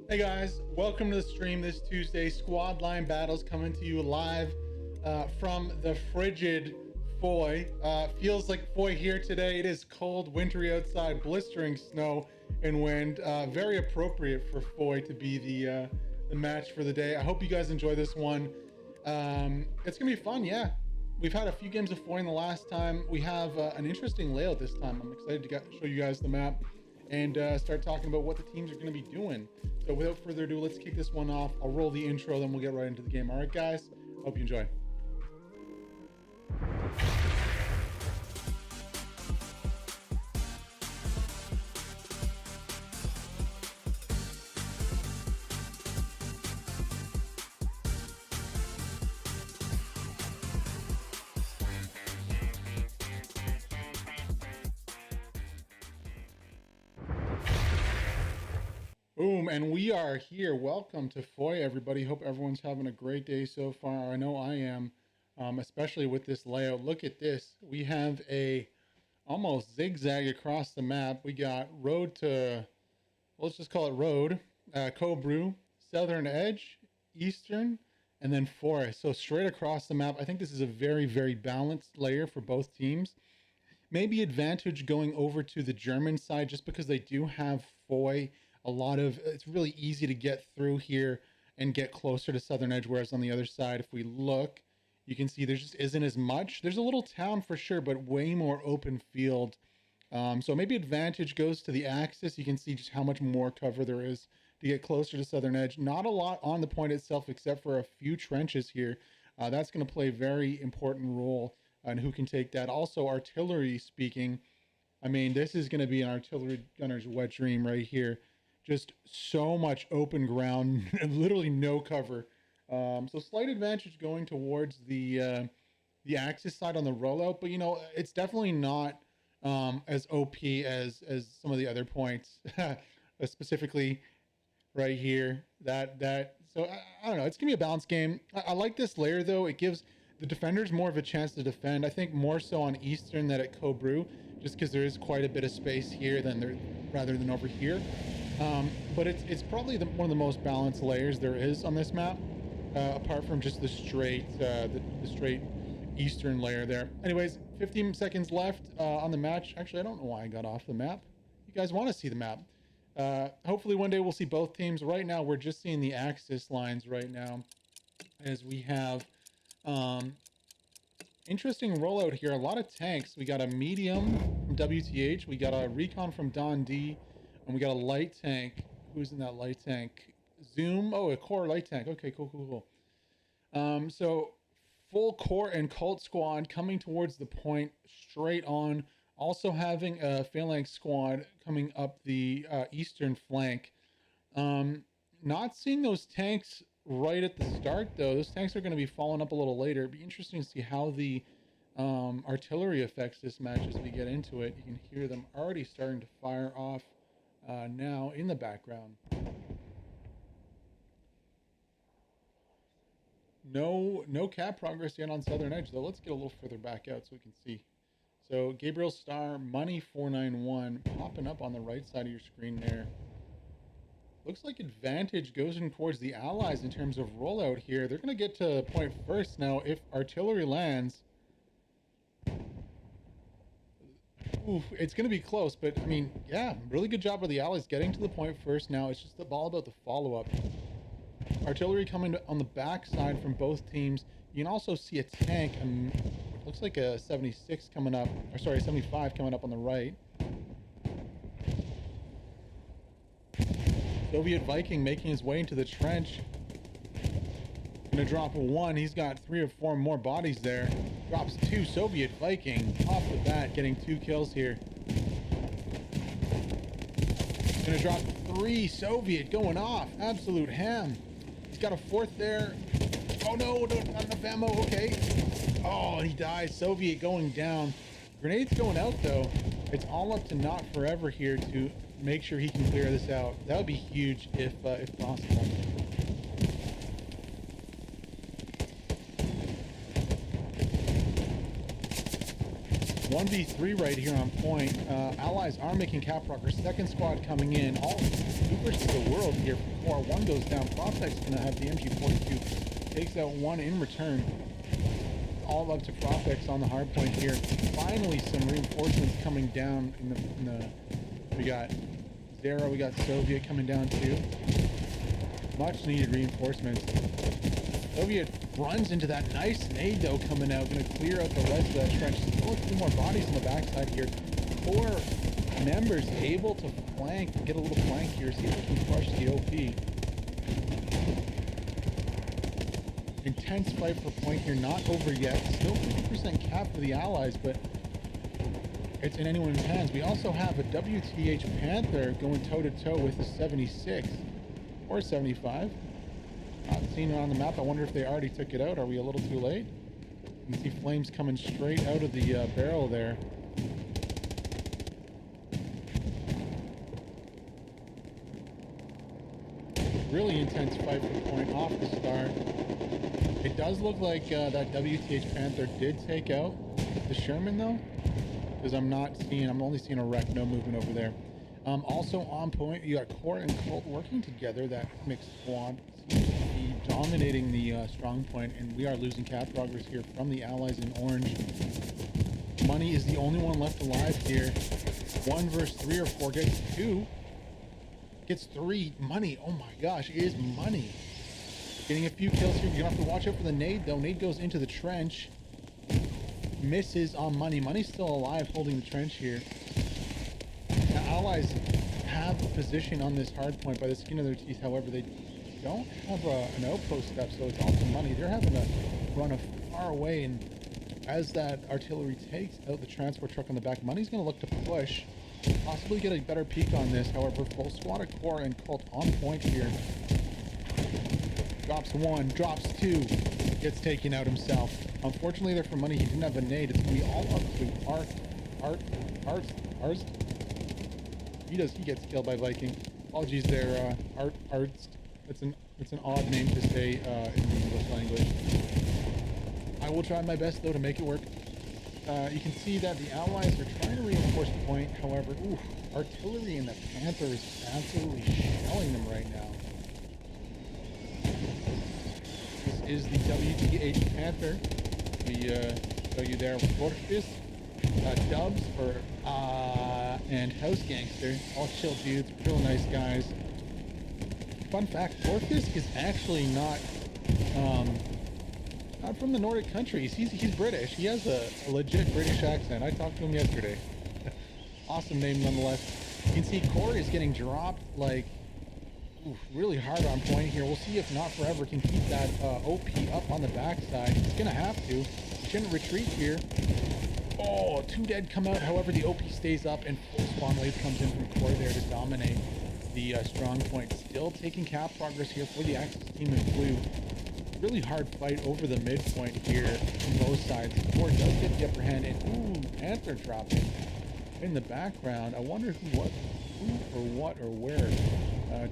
Hey guys, welcome to the stream this Tuesday. Squad line battles coming to you live from the frigid Foy. Feels like Foy here today. It is cold, wintry outside, blistering snow and wind. Very appropriate for Foy to be the match for the day. I hope you guys enjoy this one. It's gonna be fun, yeah. We've had a few games of Foy in the last time. We have an interesting layout this time. I'm excited to show you guys the map and start talking about what the teams are going to be doing. So without further ado, let's kick this one off. I'll roll the intro, then we'll get right into the game. All right, guys, hope you enjoy. Boom, and we are here. Welcome to Foy, everybody. Hope everyone's having a great day so far. I know I am, especially with this layout. Look at this. We have a almost zigzag across the map. We got road to, let's just call it road, Cobrew, southern edge, eastern, and then forest. So straight across the map. I think this is a very, very balanced layer for both teams. Maybe advantage going over to the German side just because they do have Foy. It's really easy to get through here and get closer to southern edge, whereas on the other side, if we look, you can see there just isn't as much. There's a little town for sure, but way more open field. So maybe advantage goes to the axis. You can see just how much more cover there is to get closer to southern edge. Not a lot on the point itself, except for a few trenches here. That's going to play a very important role on who can take that. Also, artillery speaking, I mean, this is going to be an artillery gunner's wet dream right here. Just so much open ground, literally no cover So slight advantage going towards the Axis side on the rollout, but you know, it's definitely not as OP as some of the other points, specifically right here. So I don't know. It's gonna be a balanced game. I like this layer though. It gives the defenders more of a chance to defend. I think more so on Eastern than at Cobru, just because there is quite a bit of space here rather than over here. But it's probably one of the most balanced layers there is on this map, apart from just the straight Eastern layer there. Anyways, 15 seconds left on the match. Actually, I don't know why I got off the map. You guys want to see the map. Hopefully one day we'll see both teams. Right now, we're just seeing the Axis lines right now, as we have interesting rollout here. A lot of tanks. We got a medium from WTH. We got a recon from Don D. And we got a light tank. Who's in that light tank? Zoom. Oh, a core light tank. Okay, cool. So full core and cult squad coming towards the point straight on. Also having a phalanx squad coming up the eastern flank. Not seeing those tanks right at the start though. Those tanks are going to be following up a little later. It'd be interesting to see how the artillery affects this match as we get into it. You can hear them already starting to fire off now in the background. No cap progress yet on Southern Edge though. Let's get a little further back out so we can see. So Gabriel Star, Money 491 popping up on the right side of your screen there. Looks like advantage goes in towards the Allies in terms of rollout here. They're going to get to point first now. If artillery lands, oof, it's going to be close. But I mean, yeah, really good job of the Allies getting to the point first. Now it's just all about the follow-up. Artillery coming on the back side from both teams. You can also see a tank. Looks like a 76 coming up, or sorry, 75 coming up on the right. Soviet Viking making his way into the trench. Gonna drop one. He's got 3 or 4 more bodies there. Drops 2. Soviet Viking off the bat, getting 2 kills here. Gonna drop 3. Soviet going off. Absolute ham. He's got a 4th there. Oh no, not enough ammo. Okay. Oh, he dies. Soviet going down. Grenades going out though. It's all up to Not Forever here to make sure he can clear this out. That would be huge if possible. One v 3 right here on point. Allies are making cap progress. Second squad coming in. All 2 versus the world here for core. 1 goes down. Proptek's gonna have the MG42. Takes out 1 in return. All up to Proptex on the hard point here. Finally, some reinforcements coming down in the we got Zero, we got Soviet coming down too. Much needed reinforcements. Soviet runs into that nice nade though coming out. Gonna clear out the rest of that trench. Still a few more bodies on the backside here. 4 members able to flank, get a little flank here. See if we can crush the OP. Intense fight for point here, not over yet. Still 50% cap for the Allies, but it's in anyone's hands. We also have a WTH Panther going toe-to-toe with a 76 or 75. Not seen it on the map. I wonder if they already took it out. Are we a little too late? You can see flames coming straight out of the barrel there. Really intense fight for point off the start. It does look like that WTH Panther did take out the Sherman though, because I'm only seeing a wreck, no movement over there. Also on point, you got Core and Colt working together. That mixed squad seems to be dominating the strong point, and we are losing cap progress here from the Allies in orange. Money is the only one left alive here. 1 versus 3 or 4 gets 2. Gets 3. Money, oh my gosh, it is Money. Getting a few kills here. You're gonna have to watch out for the nade though. Nade goes into the trench. Misses on Money. Money's still alive holding the trench here. The Allies have a position on this hard point by the skin of their teeth. However, they don't have an outpost step, so it's all to Money. They're having to run far away, and as that artillery takes out the transport truck on the back, Money's gonna look to push. Possibly get a better peek on this. However, full squad of Core and Cult on point here. Drops one, drops two, gets taken out himself. Unfortunately, there for money, he didn't have a nade. It's gonna be all up to Arst. He gets killed by Viking. Apologies there, Arst. It's an odd name to say in the English language. I will try my best though to make it work. You can see that the allies are trying to reinforce point. However, ooh, artillery in the Panther is absolutely shelling them right now. This is the WTH Panther. We show you there with Fortress, Dubs for and House Gangster. All chill dudes, real nice guys. Fun fact, Fortress is actually not from the Nordic countries. He's British. He has a legit British accent. I talked to him yesterday. Awesome name nonetheless. You can see Corey is getting dropped like really hard on point here. We'll see if Not Forever can keep that OP up on the backside. He's gonna have to. He shouldn't retreat here. Oh, 2 dead come out. However, the OP stays up and full spawn wave comes in from Corey there to dominate the strong point. Still taking cap progress here for the Axis team in blue. Really hard fight over the midpoint here from both sides. Core does get the upper hand, and ooh, Panther dropping in the background. I wonder who or what or where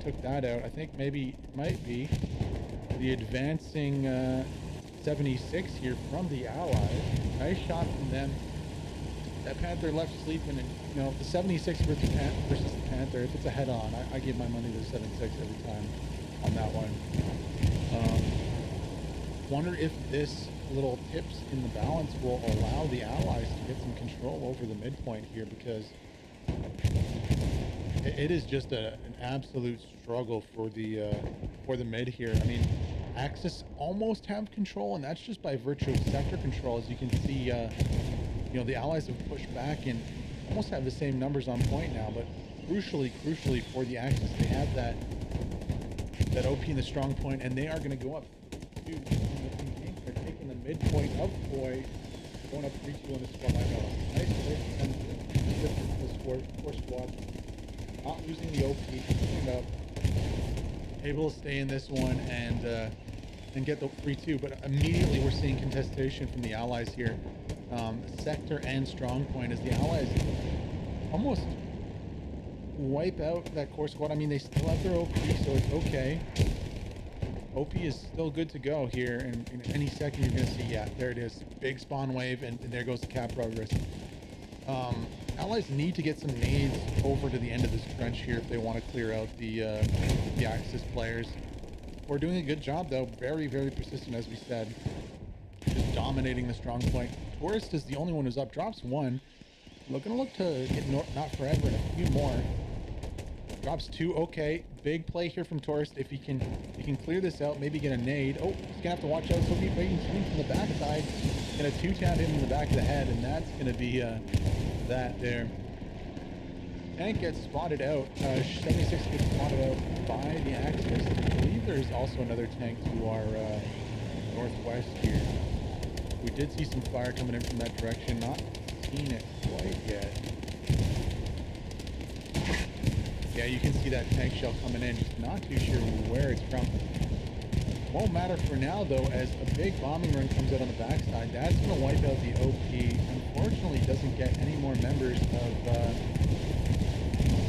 took that out. I think maybe might be the advancing 76 here from the Allies. Nice shot from them. That Panther left sleeping, and you know, the 76 versus the Panther, if it's a head-on, I give my money to the 76 every time on that one. Wonder if this little tips in the balance will allow the Allies to get some control over the midpoint here, because it is just an absolute struggle for the mid here. I mean, Axis almost have control, and that's just by virtue of sector control. As you can see, you know, the Allies have pushed back and almost have the same numbers on point now, but crucially for the Axis, they have that OP in the strong point, and they are going to go up 2. They're taking the midpoint of Foy, going up 3-2 on the squad. I know. Nice for the squad. Not losing the OP, picking up, able to stay in this one and get the 3-2. But immediately we're seeing contestation from the Allies here, sector and strong point, as the Allies almost wipe out that core squad. I mean, they still have their OP, so it's okay. OP is still good to go here, and in any second you're going to see, yeah, there it is, big spawn wave, and there goes the cap progress. Allies need to get some nades over to the end of this trench here if they want to clear out the Axis players. We're doing a good job though, very, very persistent, as we said, just dominating the strong point. Tourist is the only one who's up, drops 1. Gonna look to get Not Forever and a few more. Drops 2, okay. Big play here from Tourist. If he can clear this out, maybe get a nade. Oh, he's gonna have to watch out. So he's coming from the backside. Gonna 2-tap him in the back of the head, and that's gonna be that there. Tank gets spotted out. 76 gets spotted out by the Axis. I believe there's also another tank to our northwest here. We did see some fire coming in from that direction. Not seen it quite yet. Yeah, you can see that tank shell coming in. Just not too sure where it's from. Won't matter for now though, as a big bombing run comes out on the backside. That's going to wipe out the OP. Unfortunately, doesn't get any more members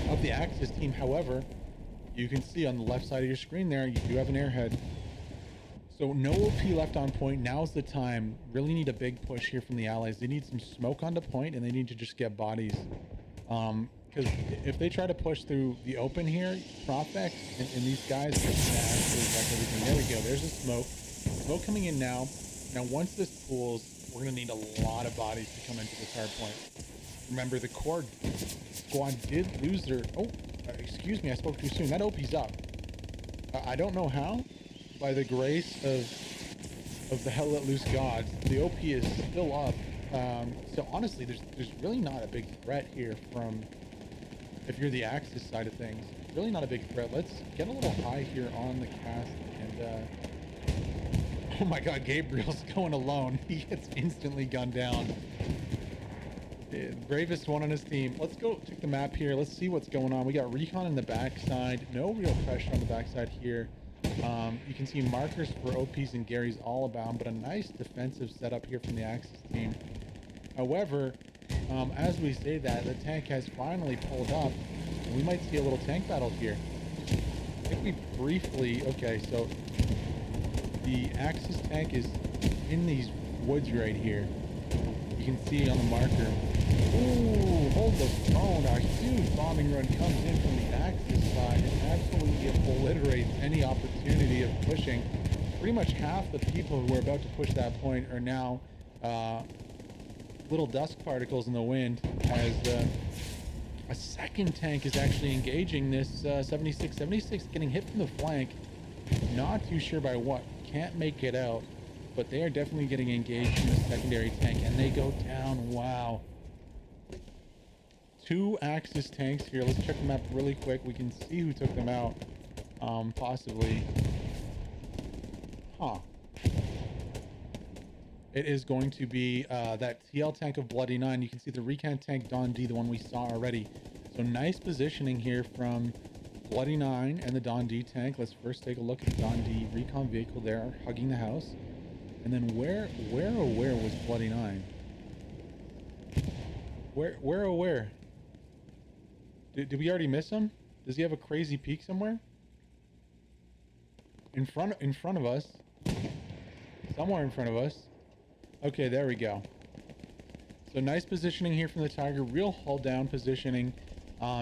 of the Axis team. However, you can see on the left side of your screen there, you do have an airhead. So no OP left on point. Now's the time. Really need a big push here from the Allies. They need some smoke onto point, and they need to just get bodies. Because if they try to push through the open here, Profex and these guys are just gonna absolutely wreck everything. There we go. There's a smoke. Smoke coming in now. Now, once this pools, we're going to need a lot of bodies to come into this hard point. Remember, the core squad did lose their... Oh, excuse me, I spoke too soon. That OP's up. I don't know how. By the grace of the Hell Let Loose gods, the OP is still up. So honestly, there's really not a big threat here from... If you're the Axis side of things, really not a big threat. Let's get a little high here on the cast, and oh my god, Gabriel's going alone. He gets instantly gunned down. The bravest one on his team. Let's go check the map here. Let's see what's going on. We got recon in the backside. No real pressure on the backside here. You can see markers for OPs and Gary's all abound, but a nice defensive setup here from the Axis team. However, as we say that, the tank has finally pulled up, and we might see a little tank battle here. I think we briefly, okay, so the Axis tank is in these woods right here. You can see on the marker. Ooh, hold the phone. A huge bombing run comes in from the Axis side and absolutely obliterates any opportunity of pushing. Pretty much half the people who were about to push that point are now little dust particles in the wind, as a second tank is actually engaging this 76. 76 getting hit from the flank. Not too sure by what. Can't make it out. But they are definitely getting engaged in the secondary tank, and they go down. Wow. 2 Axis tanks here. Let's check them out really quick. We can see who took them out. Possibly. Huh. It is going to be that TL tank of Bloody 9. You can see the recon tank Don D, the one we saw already. So nice positioning here from Bloody 9 and the Don D tank. Let's first take a look at the Don D recon vehicle there, hugging the house. And then where was Bloody 9? Where? Did we already miss him? Does he have a crazy peak somewhere? In front of us. Somewhere in front of us. Okay, there we go. So nice positioning here from the Tiger. Real hull down positioning.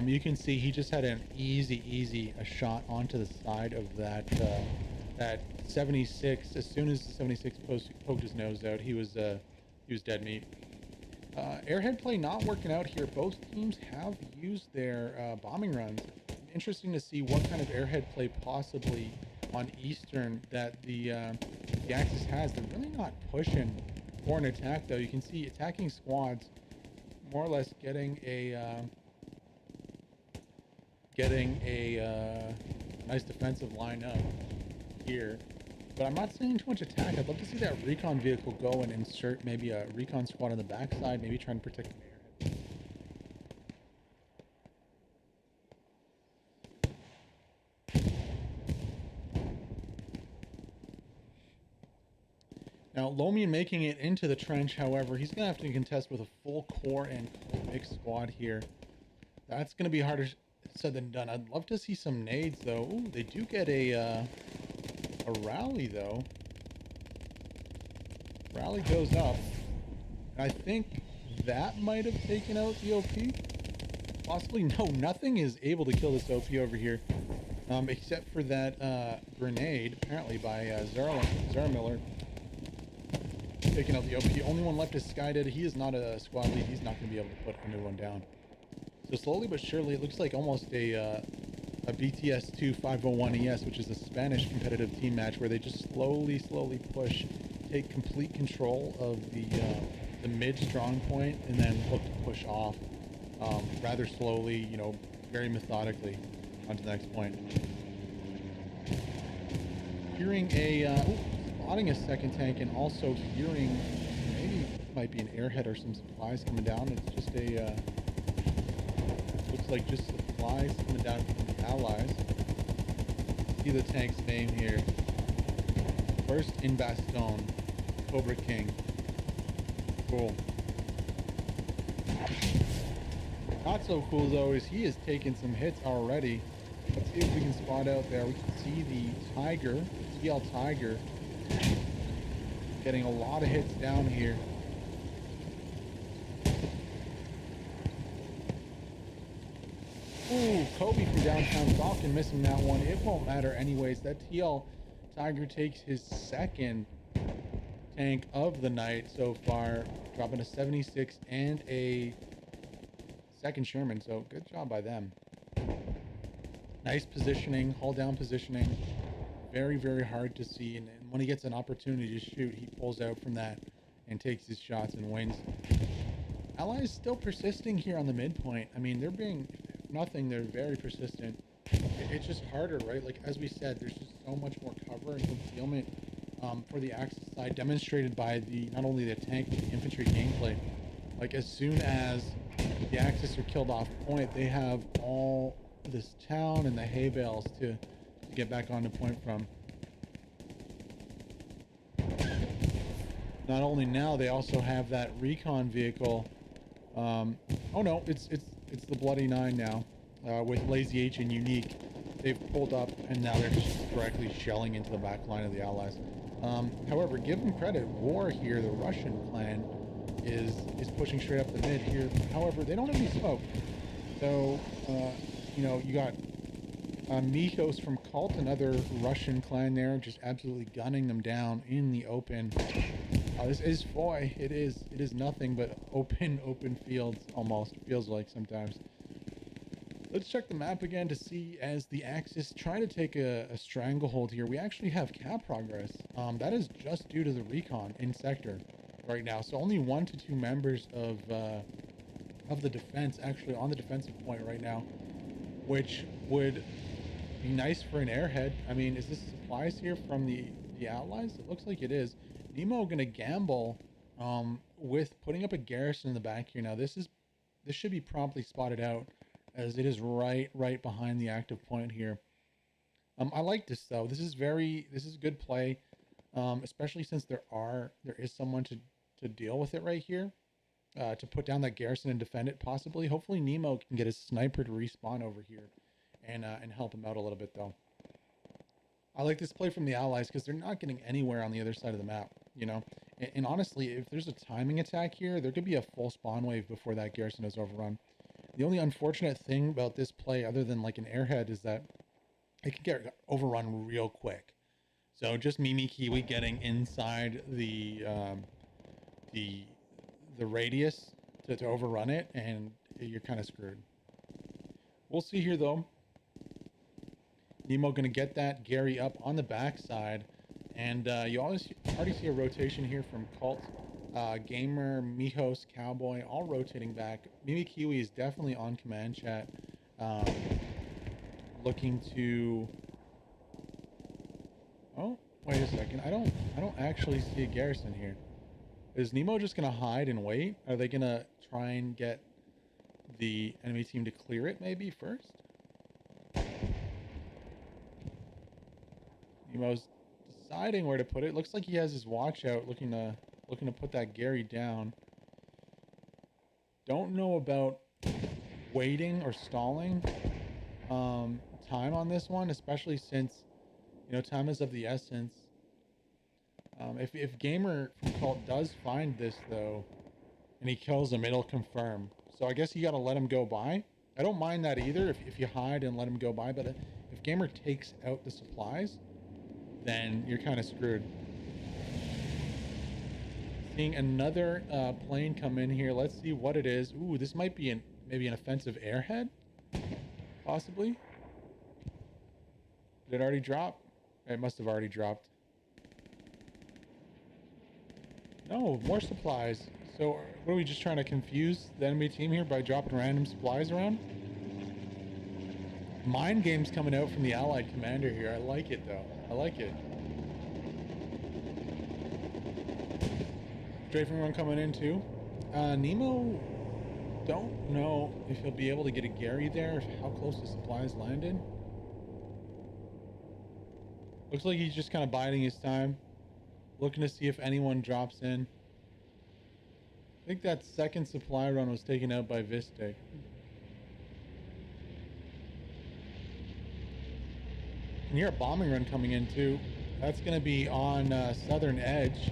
You can see he just had an easy shot onto the side of that 76. As soon as the 76 poked his nose out, he was dead meat. Airhead play not working out here. Both teams have used their bombing runs. Interesting to see what kind of airhead play possibly on Eastern that the Axis has. They're really not pushing for an attack, though. You can see attacking squads more or less getting a nice defensive lineup here. But I'm not seeing too much attack. I'd love to see that recon vehicle go and insert maybe a recon squad on the backside, maybe try and protect an airhead. Now, Lomian making it into the trench, however, he's going to have to contest with a full core and mixed squad here. That's going to be harder said than done. I'd love to see some nades, though. Ooh, they do get a rally, though. Rally goes up. And I think that might have taken out the OP. Possibly. No, nothing is able to kill this OP over here. Except for that grenade, apparently by Zara Miller. Taking out the OP. Only one left is Skyded. He is not a squad lead. He's not going to be able to put anyone down. So slowly but surely, it looks like almost a BTS 2 501 ES, which is a Spanish competitive team match where they just slowly push, take complete control of the mid strong point, and then look to push off rather slowly, you know, very methodically onto the next point. Hearing spotting a second tank, and also hearing maybe it might be an airhead or some supplies coming down. It's just a looks like just supplies coming down from the allies. See the tank's name here. First in Baston, Cobra King. Cool. Not so cool though is he has taken some hits already. Let's see if we can spot out there. We can see the Tiger, CL Tiger, getting a lot of hits down here. Ooh, Kobe from downtown Falcon missing that one. It won't matter anyways. That TL Tiger takes his second tank of the night so far, dropping a 76 and a second Sherman. So good job by them. Nice positioning, hull down positioning. Very hard to see. And when he gets an opportunity to shoot, he pulls out from that and takes his shots and wins. Allies still persisting here on the midpoint. I mean, they're being... nothing, they're very persistent. It's just harder, right? Like as we said, there's just so much more cover and concealment for the Axis side, demonstrated by the not only the tank but the infantry gameplay. Like as soon as the Axis are killed off point, they have all this town and the hay bales to to get back on the point from. Not only now, they also have that recon vehicle. Oh no, it's the Bloody Nine now, with Lazy H and Unique. They've pulled up and now they're just directly shelling into the back line of the Allies. However, give them credit. War here, the Russian clan, is pushing straight up the mid here. However, they don't have any smoke. So, you know, you got Mikos from Cult, another Russian clan there, just absolutely gunning them down in the open. This is Foy. It is nothing but open fields, almost feels like sometimes. Let's check the map again to see, as the Axis try to take a stranglehold here. We actually have cap progress. That is just due to the recon in sector right now. So only 1 to 2 members of the defense actually on the defensive point right now, which would be nice for an airhead. I mean, is this supplies here from the Allies? It looks like it is. Nemo gonna gamble with putting up a garrison in the back here. Now this should be promptly spotted out, as it is right behind the active point here. I like this though. This is good play, especially since there is someone to deal with it right here, to put down that garrison and defend it possibly. Hopefully Nemo can get his sniper to respawn over here and help him out a little bit though. I like this play from the Allies because they're not getting anywhere on the other side of the map, you know. And honestly, if there's a timing attack here, there could be a full spawn wave before that garrison is overrun. The only unfortunate thing about this play, other than like an airhead, is that it can get overrun real quick. So just Mimi Kiwi getting inside the radius to overrun it, and you're kind of screwed. We'll see here though. Nemo gonna get that Gary up on the backside, and you already see a rotation here from Cult, Gamer, Mijos, Cowboy, all rotating back. Mimi Kiwi is definitely on command chat, looking to. Oh, wait a second. I don't actually see a garrison here. Is Nemo just gonna hide and wait? Are they gonna try and get the enemy team to clear it maybe first? Nemo's deciding where to put it. Looks like he has his watch out, looking to put that Gary down. Don't know about waiting or stalling time on this one, especially since, you know, time is of the essence. If Gamer from Cult does find this though, and he kills him, it'll confirm. So I guess you got to let him go by. I don't mind that either if you hide and let him go by, but if Gamer takes out the supplies, then you're kind of screwed. Seeing another plane come in here. Let's see what it is. Ooh, this might be maybe an offensive airhead, possibly. Did it already drop? It must have already dropped. No, more supplies. So what are we just trying to confuse the enemy team here by dropping random supplies around? Mind games coming out from the Allied commander here. I like it though. I like it. Strafing run coming in too. Nemo, don't know if he'll be able to get a Gary there, how close the supplies landed. Looks like he's just kind of biding his time, looking to see if anyone drops in. I think that second supply run was taken out by Vistic. And hear a bombing run coming in too. That's going to be on Southern Edge.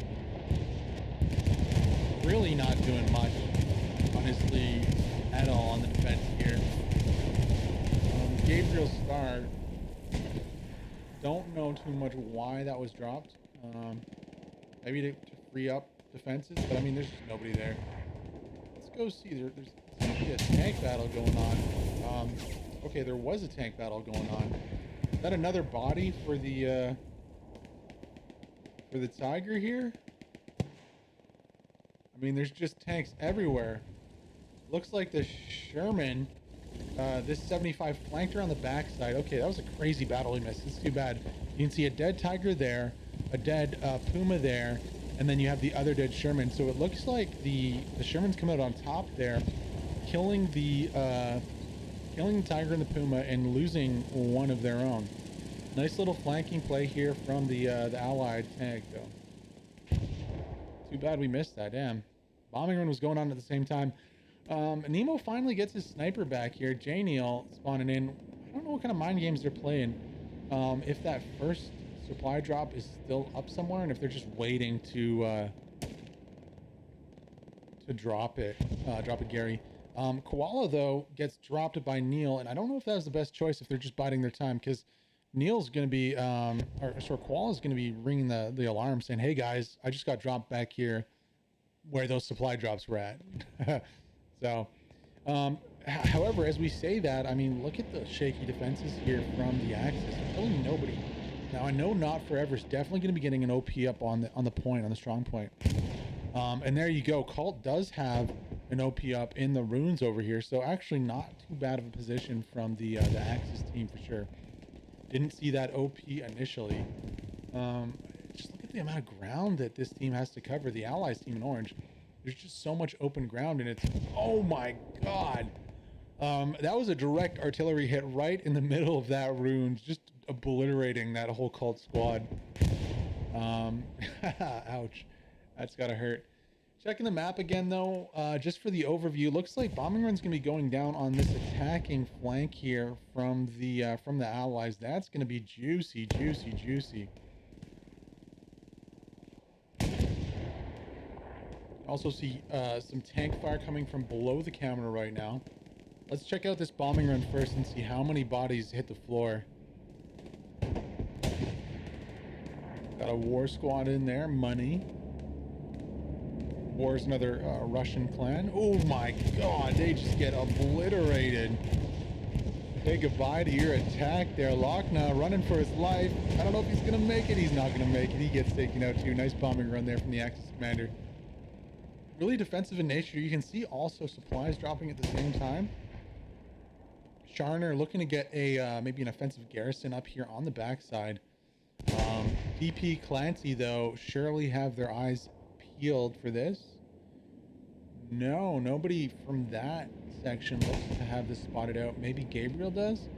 Really not doing much, honestly, at all on the defense here. Gabriel Star. Don't know too much why that was dropped. Maybe to free up defenses, but I mean, there's just nobody there. Let's go see. There's seems to be a tank battle going on. Okay, there was a tank battle going on. Is that another body for the Tiger here? I mean, there's just tanks everywhere. Looks like the Sherman, this 75 flanked her on the backside. Okay, that was a crazy battle we missed. It's too bad. You can see a dead Tiger there, a dead Puma there, and then you have the other dead Sherman. So it looks like the Sherman's come out on top there, killing the Tiger and the Puma and losing one of their own. Nice little flanking play here from the allied tank, though. Too bad we missed that. Damn. Bombing run was going on at the same time. Nemo finally gets his sniper back here. J-Neil spawning in. I don't know what kind of mind games they're playing. If that first supply drop is still up somewhere, and if they're just waiting to drop it, Gary. Koala, though, gets dropped by Neil, and I don't know if that was the best choice if they're just biding their time, because Neil's going to be, Koala's going to be ringing the alarm saying, hey guys, I just got dropped back here where those supply drops were at. So, however, as we say that, I mean, look at the shaky defenses here from the Axis. There's really nobody. Now, I know Not Forever is definitely going to be getting an OP up on the point, on the strong point. And there you go. Cult does have an OP up in the runes over here, so actually not too bad of a position from the Axis team for sure. Didn't see that OP initially. Just look at the amount of ground that this team has to cover. The Allies team in orange. There's just so much open ground, and it's, oh my god. That was a direct artillery hit right in the middle of that rune, just obliterating that whole Cult squad. Ouch. That's gotta hurt. Checking the map again though, just for the overview, looks like bombing run's gonna be going down on this attacking flank here from the Allies. That's gonna be juicy, juicy, juicy. Also see some tank fire coming from below the camera right now. Let's check out this bombing run first and see how many bodies hit the floor. Got a war squad in there, money. War's another Russian clan. Oh my god, they just get obliterated. Say goodbye to your attack there. Lochna running for his life. I don't know if he's gonna make it. He's not gonna make it. He gets taken out too. Nice bombing run there from the Axis commander. Really defensive in nature. You can see also supplies dropping at the same time. Sharner looking to get a maybe an offensive garrison up here on the backside. DP Clancy though surely have their eyes peeled for this. No, nobody from that section looks to have this spotted out. Maybe Gabriel does.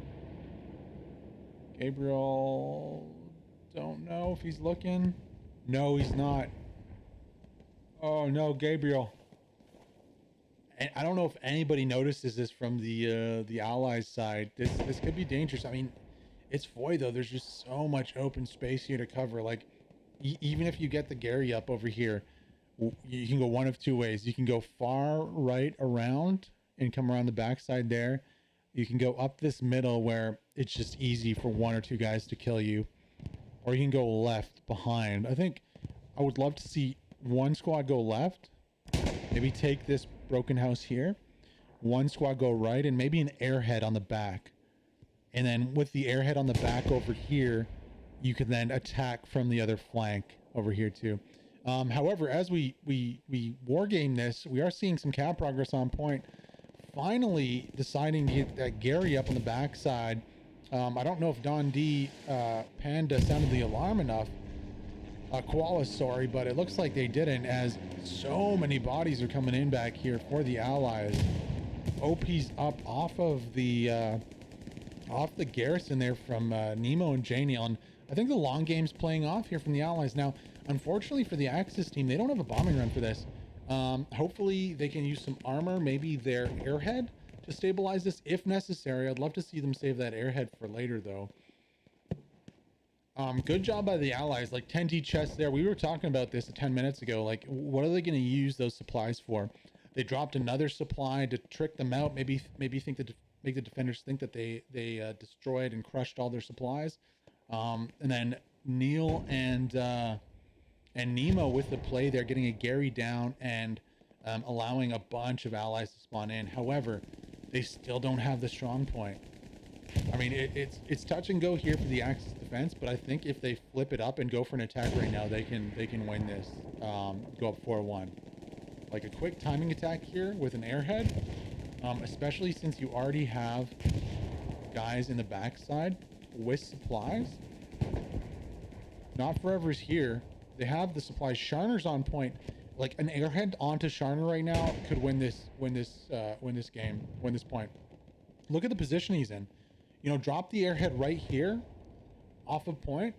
Gabriel, don't know if he's looking. No, he's not. Oh no, Gabriel. And I don't know if anybody notices this from the Allies side. This could be dangerous. I mean, it's Foy though. There's just so much open space here to cover. Like, even if you get the Gary up over here, you can go one of two ways. You can go far right around and come around the backside there. You can go up this middle where it's just easy for one or two guys to kill you, or you can go left behind. I think I would love to see one squad go left, maybe take this broken house here, one squad go right, and maybe an airhead on the back. And then with the airhead on the back over here, you can then attack from the other flank over here too. However, as we war game this, we are seeing some cab progress on point. Finally deciding to get that Gary up on the backside. I don't know if Don D Panda sounded the alarm enough. Koala, sorry, but it looks like they didn't, as so many bodies are coming in back here for the Allies. OP's up off the garrison there from Nemo and Janiel, and I think the long game's playing off here from the Allies. Now, unfortunately for the Axis team, they don't have a bombing run for this. Hopefully they can use some armor, maybe their airhead, to stabilize this if necessary. I'd love to see them save that airhead for later though. Good job by the Allies, like 10T chests there. We were talking about this 10 minutes ago. Like, what are they going to use those supplies for? They dropped another supply to trick them out. Maybe think that make the defenders think that they destroyed and crushed all their supplies. And then Neil and Nemo with the play, they're getting a Gary down and allowing a bunch of allies to spawn in. However, they still don't have the strong point. I mean, it's touch and go here for the Axis defense, but I think if they flip it up and go for an attack right now, they can win this. Go up 4-1. Like a quick timing attack here with an airhead, especially since you already have guys in the backside with supplies. Not Forever's here. They have the supplies. Sharner's on point. Like an airhead onto Sharner right now could win this point. Look at the position he's in. You know, drop the airhead right here off of point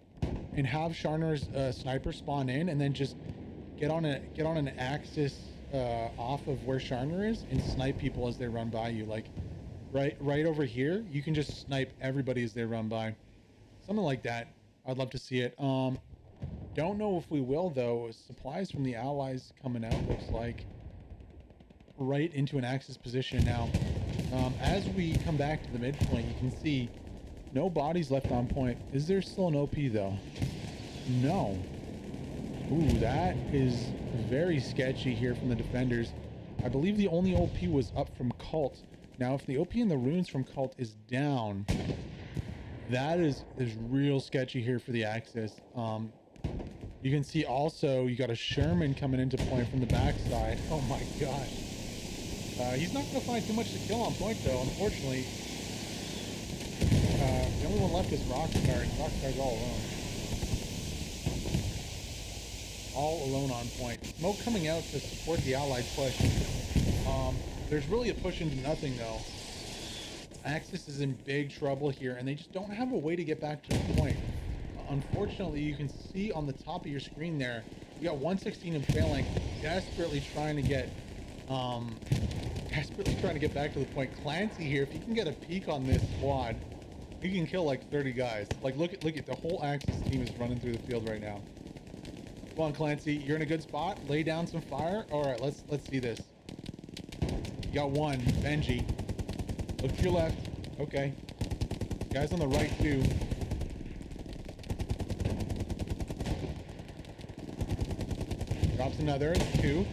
and have Sharner's sniper spawn in, and then just get on an axis off of where Sharner is and snipe people as they run by you. Like right over here, you can just snipe everybody as they run by. Something like that. I'd love to see it. Don't know if we will though. Supplies from the allies coming out, looks like, right into an axis position now. As we come back to the midpoint, you can see no bodies left on point. Is there still an OP though? No. Ooh, that is very sketchy here from the defenders. I believe the only OP was up from Cult. Now, if the OP in the runes from Cult is down, that is real sketchy here for the Axis. You can see also you got a Sherman coming into point from the backside. Oh my gosh. He's not going to find too much to kill on point though, unfortunately. The only one left is Rockstar, and Rockstar's all alone. All alone on point. Smoke coming out to support the allied push. There's really a push into nothing though. Axis is in big trouble here, and they just don't have a way to get back to the point. Unfortunately, you can see on the top of your screen there, you got 116 and failing, desperately trying to get back to the point. Clancy here, if you can get a peek on this squad, you can kill like 30 guys. Like look at the whole Axis team is running through the field right now. Come on, Clancy, you're in a good spot. Lay down some fire. All right, let's see this. You got one, Benji. Look to your left. Okay. Guys on the right too. Drops another, two.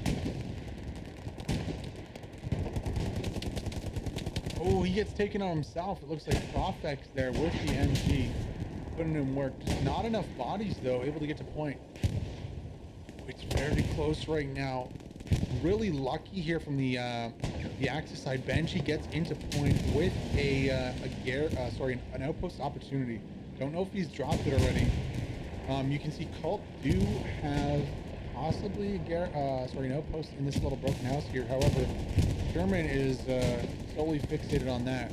Oh, he gets taken on himself. It looks like Profex there with the MG. Putting in work. Just not enough bodies though, able to get to point. It's very close right now. Really lucky here from the Axis side. Benji gets into point with an outpost opportunity. Don't know if he's dropped it already. You can see Cult do have possibly an outpost in this little broken house here. However, Sherman is solely fixated on that.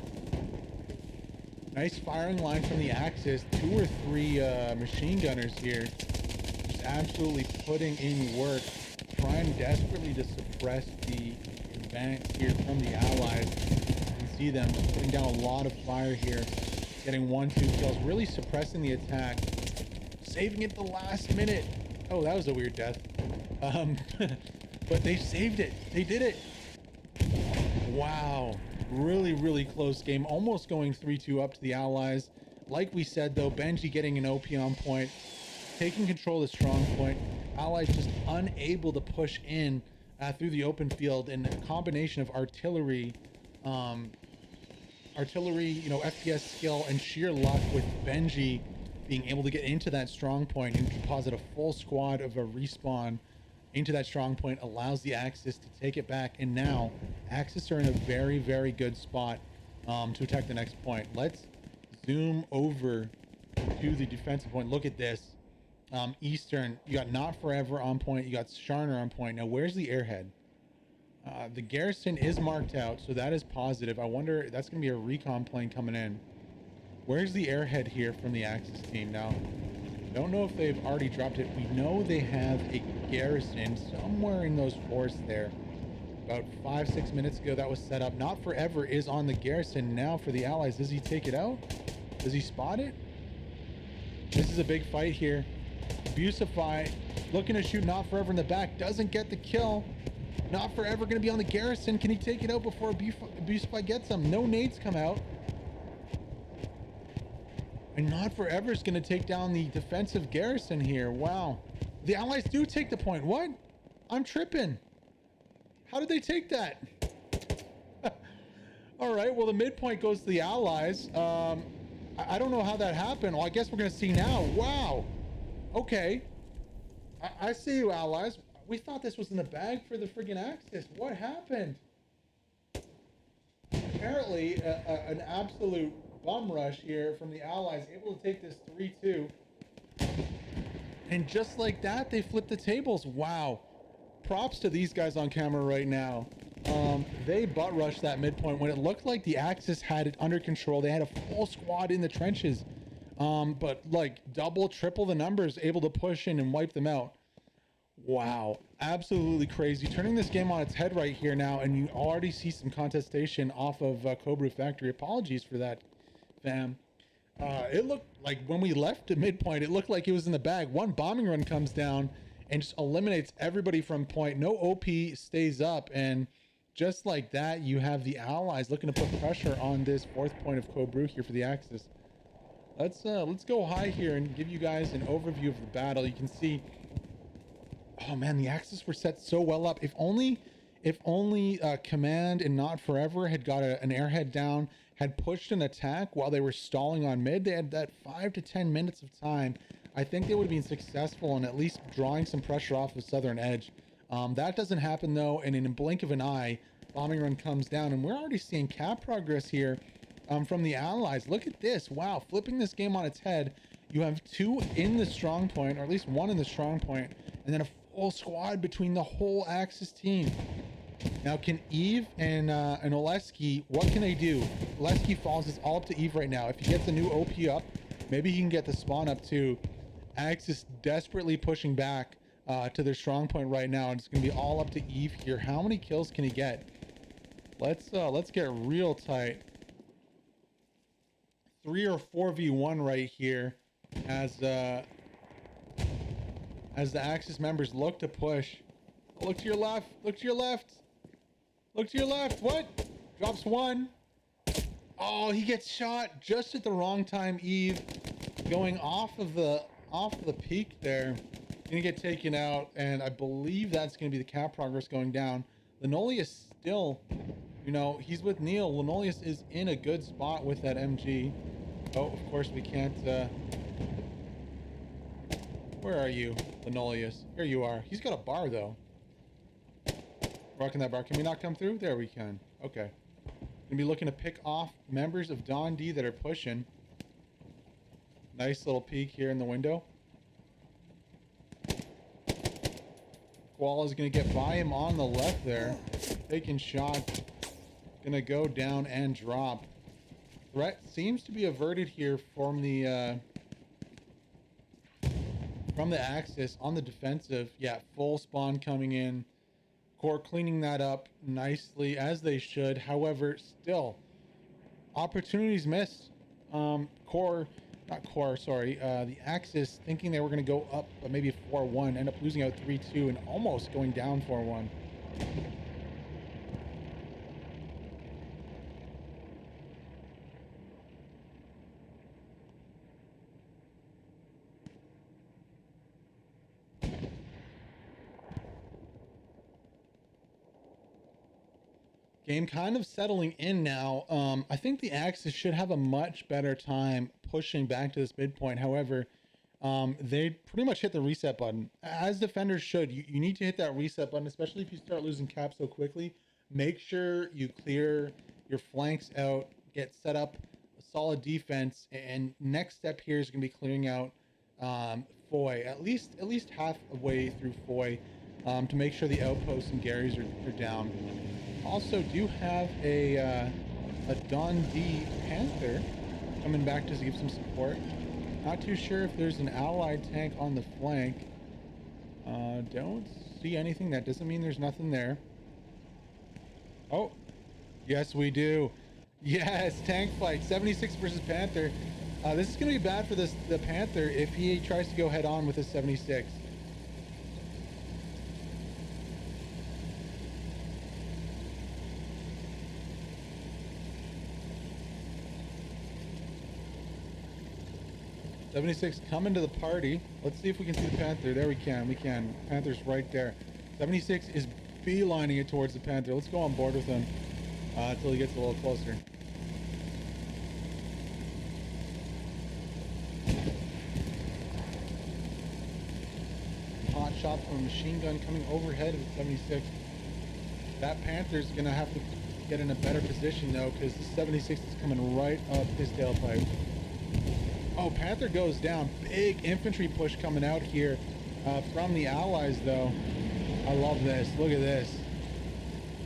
Nice firing line from the Axis. 2 or 3 machine gunners here. Absolutely putting in work, trying desperately to suppress the advance here from the allies. You can see them putting down a lot of fire here, getting 1-2 kills, really suppressing the attack, saving it the last minute. Oh, that was a weird death. But they saved it. They did it. Wow. Really close game, almost going 3-2 up to the allies. Like we said though, Benji getting an OP on point, taking control of the strong point. Allies just unable to push in through the open field, and a combination of artillery, FPS skill and sheer luck with Benji being able to get into that strong point and deposit a full squad of a respawn into that strong point allows the Axis to take it back. And now Axis are in a very good spot to attack the next point. Let's zoom over to the defensive point. Look at this. Eastern, you got Not Forever on point, you got Sharner on point. Now where's the airhead? The garrison is marked out, so that is positive. I wonder, that's going to be a recon plane coming in. Where's the airhead here from the Axis team? Now, don't know if they've already dropped it. We know they have a garrison somewhere in those forests there. About 5-6 minutes ago that was set up. Not Forever is on the garrison now for the allies. Does he take it out? Does he spot it? This is a big fight here. Abusify looking to shoot Not Forever in the back, doesn't get the kill. Not Forever going to be on the garrison. Can he take it out before Abusify gets him? No nades come out. And Not Forever is going to take down the defensive garrison here. Wow. The allies do take the point. What? I'm tripping. How did they take that? All right, well, the midpoint goes to the allies. I don't know how that happened. Well, I guess we're going to see now. Wow. Okay. I see you, allies. We thought this was in the bag for the friggin' Axis. What happened? Apparently, an absolute bum rush here from the allies, able to take this 3-2. And just like that, they flipped the tables. Wow. Props to these guys on camera right now. They butt rushed that midpoint when it looked like the Axis had it under control. They had a full squad in the trenches. But like double, triple the numbers, able to push in and wipe them out. Wow, absolutely crazy. Turning this game on its head right here now, and you already see some contestation off of Cobra Factory. Apologies for that, fam. It looked like when we left at midpoint, it looked like it was in the bag. One bombing run comes down and just eliminates everybody from point. No OP stays up, and just like that, you have the allies looking to put pressure on this fourth point of Cobra here for the Axis. Let's go high here and give you guys an overview of the battle. You can see, oh man, the Axis were set so well up. If only Command and Not Forever had got an airhead down, had pushed an attack while they were stalling on mid, they had that 5 to 10 minutes of time. I think they would have been successful in at least drawing some pressure off the southern edge. That doesn't happen though, and in a blink of an eye, bombing run comes down, and we're already seeing cap progress here from the allies. Look at this. Wow, flipping this game on its head. You have 2 in the strong point, or at least 1 in the strong point, and then a full squad between the whole Axis team. Now, can Eve and Oleski, what can they do? Oleski falls is all up to Eve right now. If he gets a new OP up, maybe he can get the spawn up too. Axis desperately pushing back to their strong point right now, and it's going to be all up to Eve here. How many kills can he get? Let's get real tight. 3 or 4v1 right here as the Axis members look to push. Look to your left. Look to your left. Look to your left. What? Drops 1. Oh, he gets shot just at the wrong time. Eve going off of the peak there. Gonna get taken out, and I believe that's gonna be the cap progress going down. Linoleus still, you know, he's with Neil. Linoleus is in a good spot with that MG. Oh, of course we can't. Where are you, Linoleus? Here you are. He's got a bar though. Rocking that bar. Can we not come through? There we can. Okay. Gonna be looking to pick off members of Don D that are pushing. Nice little peek here in the window. Koala is gonna get by him on the left there. Taking shots. Gonna go down and drop. Threat seems to be averted here from the Axis on the defensive. Yeah, full spawn coming in. Core cleaning that up nicely as they should. However, still opportunities missed. The Axis thinking they were going to go up maybe 4-1, end up losing out 3-2 and almost going down 4-1. Game kind of settling in now. I think the Axis should have a much better time pushing back to this midpoint. However, they pretty much hit the reset button. As defenders should. You need to hit that reset button, especially if you start losing cap so quickly. Make sure you clear your flanks out, get set up a solid defense, and next step here is going to be clearing out Foy, at least half a way through Foy, to make sure the outposts and Garys are down. Also do have a Don D Panther coming back to give some support. Not too sure if there's an allied tank on the flank. Don't see anything. That doesn't mean there's nothing there. Oh, yes we do. Yes, tank fight, 76 versus Panther. This is going to be bad for the Panther if he tries to go head on with his 76. '76 coming to the party. Let's see if we can see the Panther. There we can. We can. Panther's right there. 76 is beelining it towards the Panther. Let's go on board with him until he gets a little closer. Hot shot from a machine gun coming overhead of the 76. That Panther's going to have to get in a better position though, because the 76 is coming right up his tailpipe. Oh, Panther goes down. Big infantry push coming out here from the allies, though. I love this. Look at this.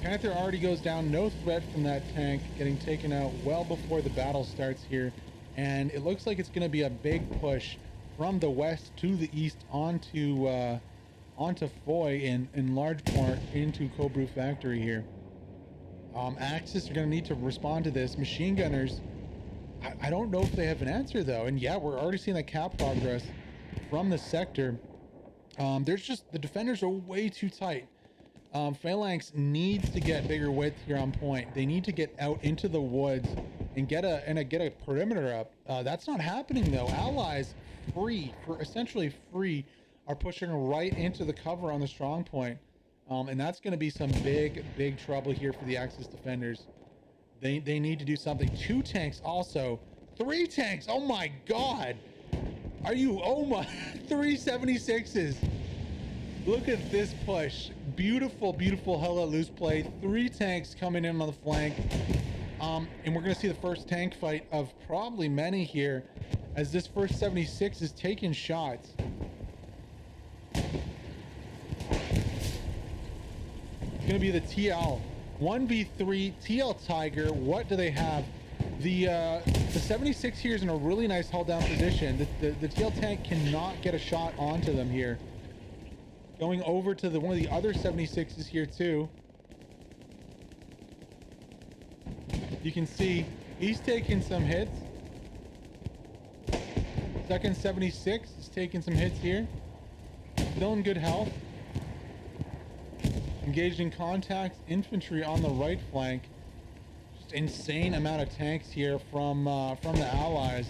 Panther already goes down. No threat from that tank. Getting taken out well before the battle starts here. and it looks like it's going to be a big push from the west to the east onto Foy, in large part into Cold Brew Factory here. Axis are going to need to respond to this. Machine gunners, I don't know if they have an answer though. And yeah, we're already seeing that cap progress from the sector. There's just, the defenders are way too tight. Phalanx needs to get bigger width here on point. They need to get out into the woods and get a perimeter up. That's not happening though. Allies essentially free are pushing right into the cover on the strong point. And that's going to be some big trouble here for the Axis defenders. They need to do something. 2 tanks also. 3 tanks. Oh my God. Are you, oh my, 376s. Look at this push. Beautiful hella loose play. 3 tanks coming in on the flank. And we're going to see the first tank fight of probably many here as this first 76 is taking shots. It's going to be the TL 1v3 TL Tiger. What do they have? The 76 here is in a really nice hold down position. The TL tank cannot get a shot onto them here. Going over to one of the other 76s here too. You can see he's taking some hits. Second 76 is taking some hits here. Still in good health. Engaged in contacts. Infantry on the right flank. Just insane amount of tanks here from the allies.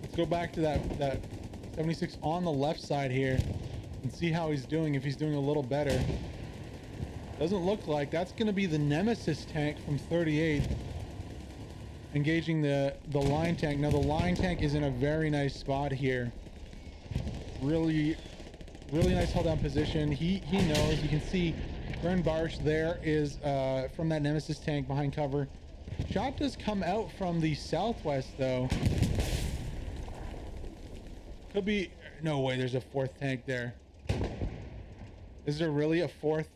Let's go back to that 76 on the left side here and see how he's doing, if he's doing a little better. Doesn't look like. That's going to be the Nemesis tank from 38 engaging the line tank. Now the line tank is in a very nice spot here. Really nice hold down position. He knows. You can see Bern Barsh there is from that Nemesis tank behind cover. Shot does come out from the southwest though. Could be, no way, there's a 4th tank there. Is there really a fourth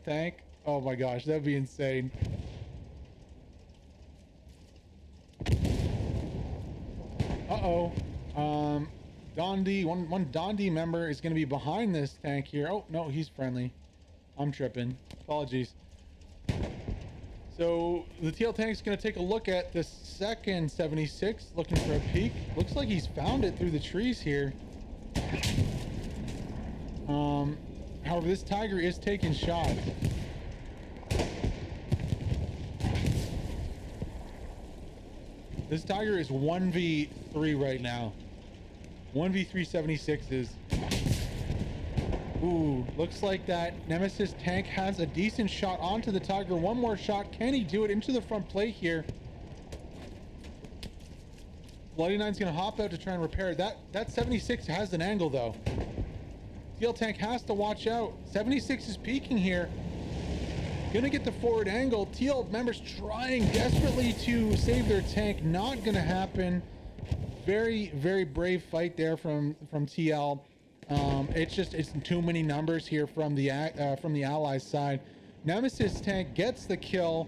tank? Oh my gosh, that'd be insane. Uh-oh. Dondi, one Dondi member is going to be behind this tank here. Oh, no, he's friendly. I'm tripping. Apologies. So the TL tank's going to take a look at the second 76, looking for a peek. Looks like he's found it through the trees here. However, this Tiger is taking shots. This Tiger is 1v3 right now. 1v3 76s. Ooh, looks like that Nemesis tank has a decent shot onto the Tiger. One more shot. Can he do it into the front plate here? Bloody Nine's gonna hop out to try and repair it. That 76 has an angle though. TL tank has to watch out. 76 is peeking here. Gonna get the forward angle. TL members trying desperately to save their tank. Not gonna happen. Very brave fight there from TL. It's too many numbers here from the Allies side. Nemesis tank gets the kill.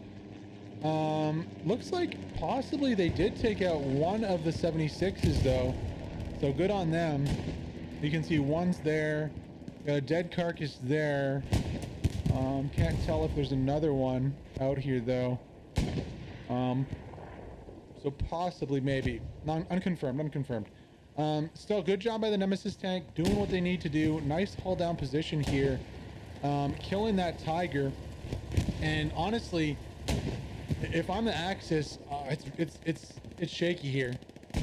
Looks like possibly they did take out one of the 76s though, so good on them. You can see one's there, got a dead carcass there. Can't tell if there's another one out here though. So possibly, maybe, unconfirmed. Still, good job by the Nemesis tank, doing what they need to do. Nice hold down position here, killing that Tiger. And honestly, if I'm the Axis, it's shaky here.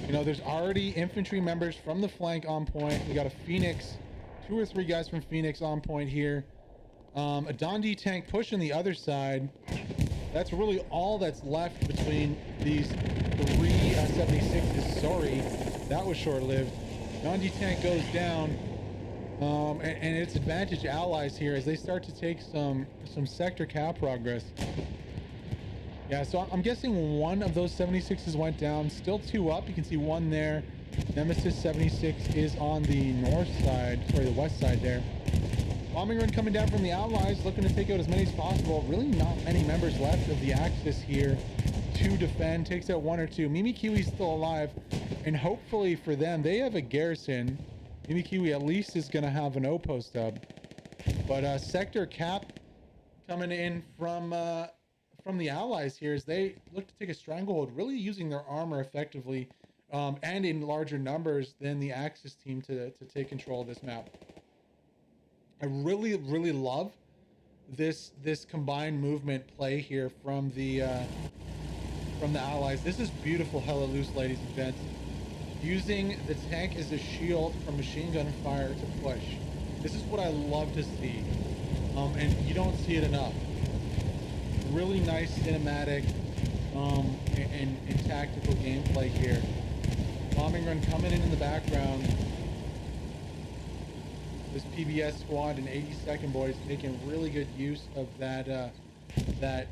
You know, there's already infantry members from the flank on point. We got a Phoenix, 2 or 3 guys from Phoenix on point here. A Dondi tank pushing the other side. That's really all that's left between these 3 76s. Sorry, that was short-lived. Dondi tank goes down, and it's advantage allies here as they start to take some sector cap progress. Yeah, so I'm guessing one of those 76s went down. Still 2 up. You can see one there. Nemesis 76 is on the north side, sorry, the west side there. Bombing run coming down from the Allies, looking to take out as many as possible. Really not many members left of the Axis here to defend. Takes out one or two. Mimi Kiwi's still alive, and hopefully for them, they have a garrison. Mimi Kiwi at least is going to have an O-post up. But Sector Cap coming in from the Allies here as they look to take a stranglehold, really using their armor effectively and in larger numbers than the Axis team to take control of this map. I really love this combined movement play here from the Allies. This is beautiful hella loose, ladies and gents. Using the tank as a shield from machine gun fire to push. This is what I love to see, and you don't see it enough. Really nice cinematic and tactical gameplay here. Bombing run coming in the background. This PBS squad and 82nd boys making really good use of that that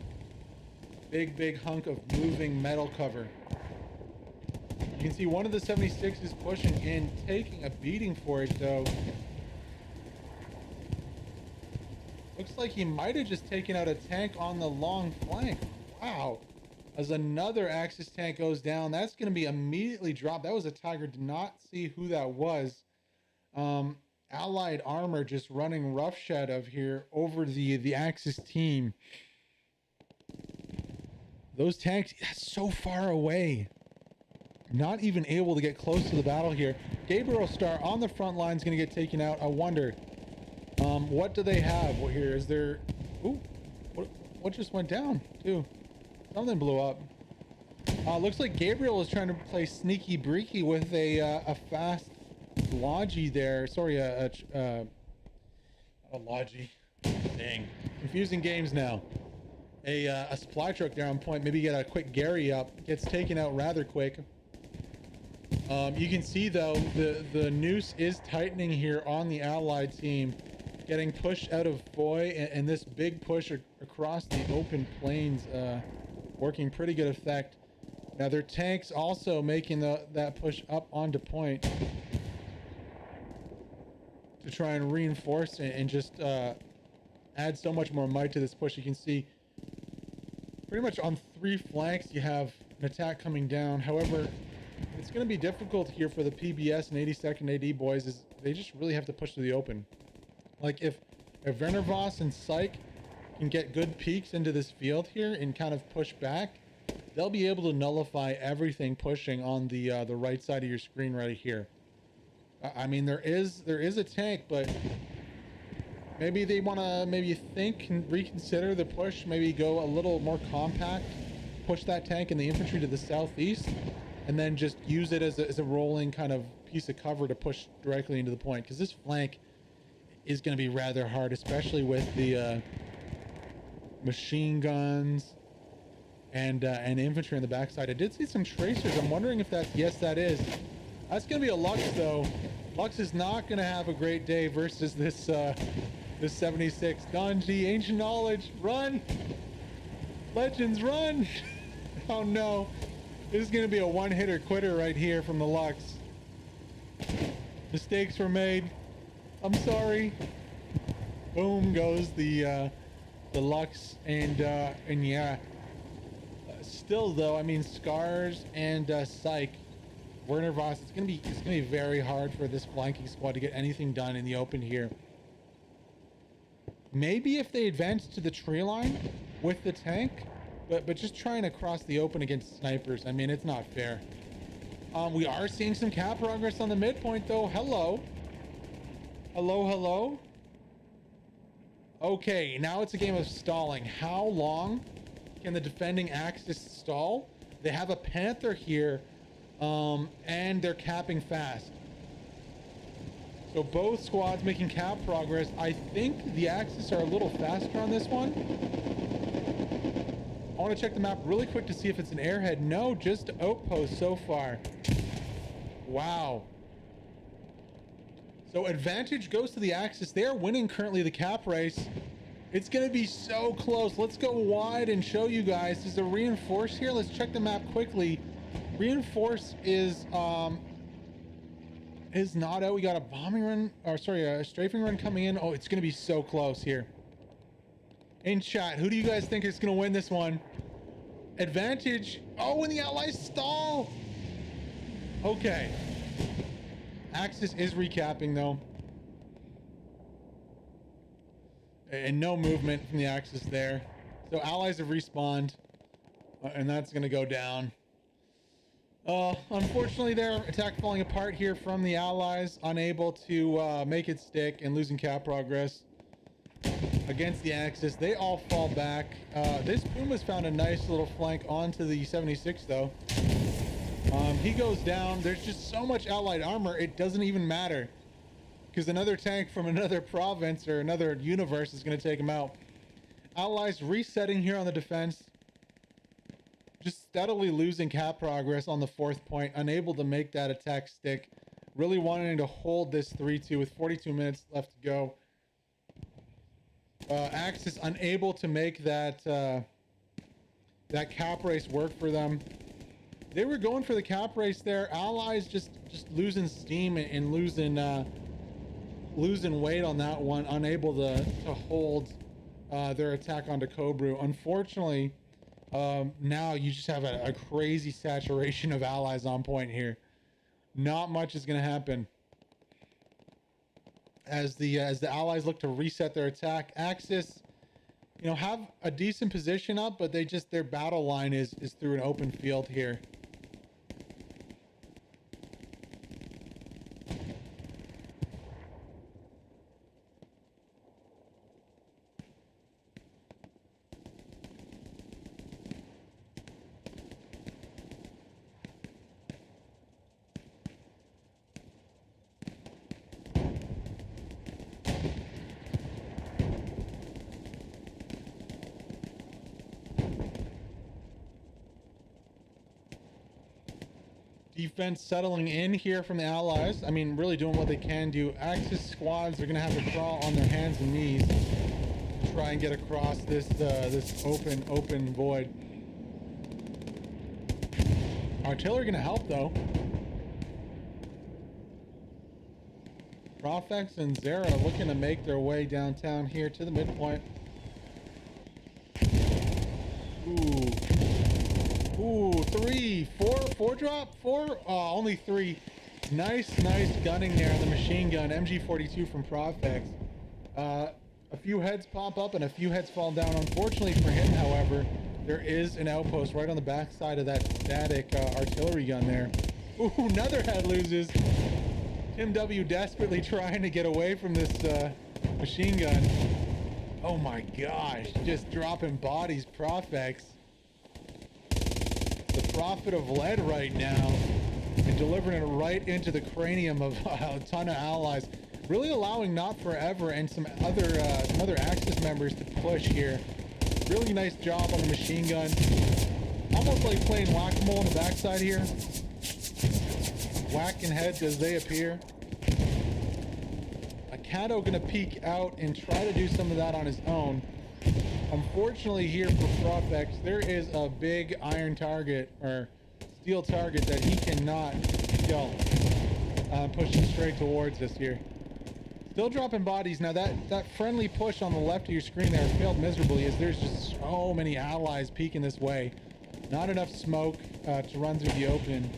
big hunk of moving metal cover. You can see one of the 76s pushing in, taking a beating for it though. Looks like he might have just taken out a tank on the long flank. Wow. As another Axis tank goes down, that's going to be immediately dropped. That was a Tiger. Did not see who that was. Allied armor just running roughshod of here over the Axis team. Those tanks so far away. Not even able to get close to the battle here. Gabriel Star on the front line is going to get taken out. I wonder, what do they have? What here is there? Ooh, what just went down too? Something blew up. Looks like Gabriel is trying to play sneaky breaky with a fast Logi there. Sorry, a Logi. Dang, confusing games now. A supply truck there on point. Maybe get a quick Gary up. Gets taken out rather quick. You can see though the noose is tightening here on the Allied team, getting pushed out of Foy, and this big push across the open plains, working pretty good effect. Now their tanks also making that push up onto point to try and reinforce and just add so much more might to this push. You can see pretty much on three flanks you have an attack coming down. However, it's going to be difficult here for the PBS and 82nd AD boys, is they just really have to push to the open. Like if Venervos and Psych can get good peeks into this field here and kind of push back, they'll be able to nullify everything pushing on the right side of your screen right here. I mean, there is a tank, but maybe they want to think and reconsider the push, maybe go a little more compact, push that tank and the infantry to the southeast, and then just use it as a rolling kind of piece of cover to push directly into the point, because this flank is going to be rather hard, especially with the machine guns and infantry on the backside. I did see some tracers. I'm wondering if that's, yes, that is. That's going to be a Lux though. Lux is not going to have a great day versus this 76. Donji, ancient knowledge, run! Legends, run! Oh no. This is going to be a one-hitter quitter right here from the Lux. Mistakes were made. I'm sorry. Boom goes the Lux, and yeah. Still though, I mean, Scars and Psych, Werner Voss, it's gonna be very hard for this flanking squad to get anything done in the open here. Maybe if they advance to the tree line with the tank, but just trying to cross the open against snipers, I mean, it's not fair. We are seeing some cap progress on the midpoint though. Hello. Okay, now it's a game of stalling. How long can the defending Axis stall? They have a Panther here, and they're capping fast. So both squads making cap progress. I think the Axis are a little faster on this one. I want to check the map really quick to see if it's an airhead. No, just outpost so far. Wow. So advantage goes to the Axis. They are winning currently the cap race. It's going to be so close. Let's go wide and show you guys. Is a reinforce here? Let's check the map quickly. Reinforce is is not out. We got a bombing run, or sorry, a strafing run coming in. Oh, it's going to be so close here. In chat, who do you guys think is going to win this one? Advantage. Oh, and the allies stall. Okay. Axis is recapping though. And no movement from the Axis there. So allies have respawned. And that's going to go down. Unfortunately, their attack falling apart here from the allies. Unable to make it stick and losing cap progress against the Axis. They all fall back. This Puma's found a nice little flank onto the 76 though. He goes down. There's just so much allied armor, it doesn't even matter. Because another tank from another province or another universe is going to take him out. Allies resetting here on the defense. Just steadily losing cap progress on the 4th point. Unable to make that attack stick. Really wanting to hold this 3-2 with 42 minutes left to go. Axis unable to make that that cap race work for them. They were going for the cap race there. Allies just losing steam and losing weight on that one. Unable to hold their attack onto Cobru. Unfortunately, now you just have a crazy saturation of allies on point here. Not much is going to happen as the allies look to reset their attack. Axis, you know, have a decent position up, but their battle line is through an open field here. Defense settling in here from the allies. I mean, really doing what they can do. Axis squads are going to have to crawl on their hands and knees to try and get across this this open void. Artillery going to help though. Profex and Zera looking to make their way downtown here to the midpoint. Ooh, 3, 4 drop, 4? Oh, only 3. Nice gunning there on the machine gun. MG42 from Profex. A few heads pop up and a few heads fall down. Unfortunately for him, however, there is an outpost right on the back side of that static artillery gun there. Ooh, another head loses. Tim W desperately trying to get away from this machine gun. Oh my gosh, just dropping bodies, Profex. The prophet of lead right now, and delivering it right into the cranium of a ton of allies, really allowing Not Forever and some other Axis members to push here. Really nice job on the machine gun, almost like playing whack-a-mole on the backside here, whacking heads as they appear. Akato gonna peek out and try to do some of that on his own. Unfortunately here for Profex, there is a big iron target or steel target that he cannot kill. Pushing straight towards us here. Still dropping bodies. Now that friendly push on the left of your screen there failed miserably, as there's just so many allies peeking this way. Not enough smoke to run through the open.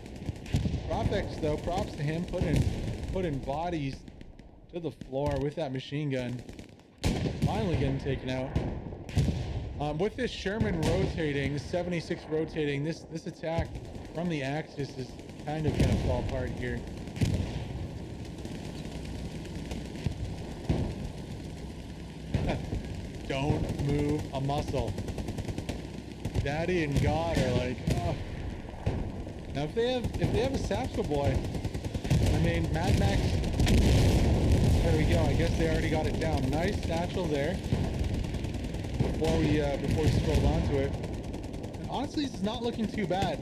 Profex though, props to him, putting bodies to the floor with that machine gun. Finally getting taken out. With this Sherman rotating, 76 rotating, this attack from the Axis is kind of gonna fall apart here. Don't move a muscle. Daddy and God are like, oh. Now if they have a Sapsco boy, I mean Mad Max. There we go. I guess they already got it down. Nice satchel there. Before we scrolled onto it. And honestly, this is not looking too bad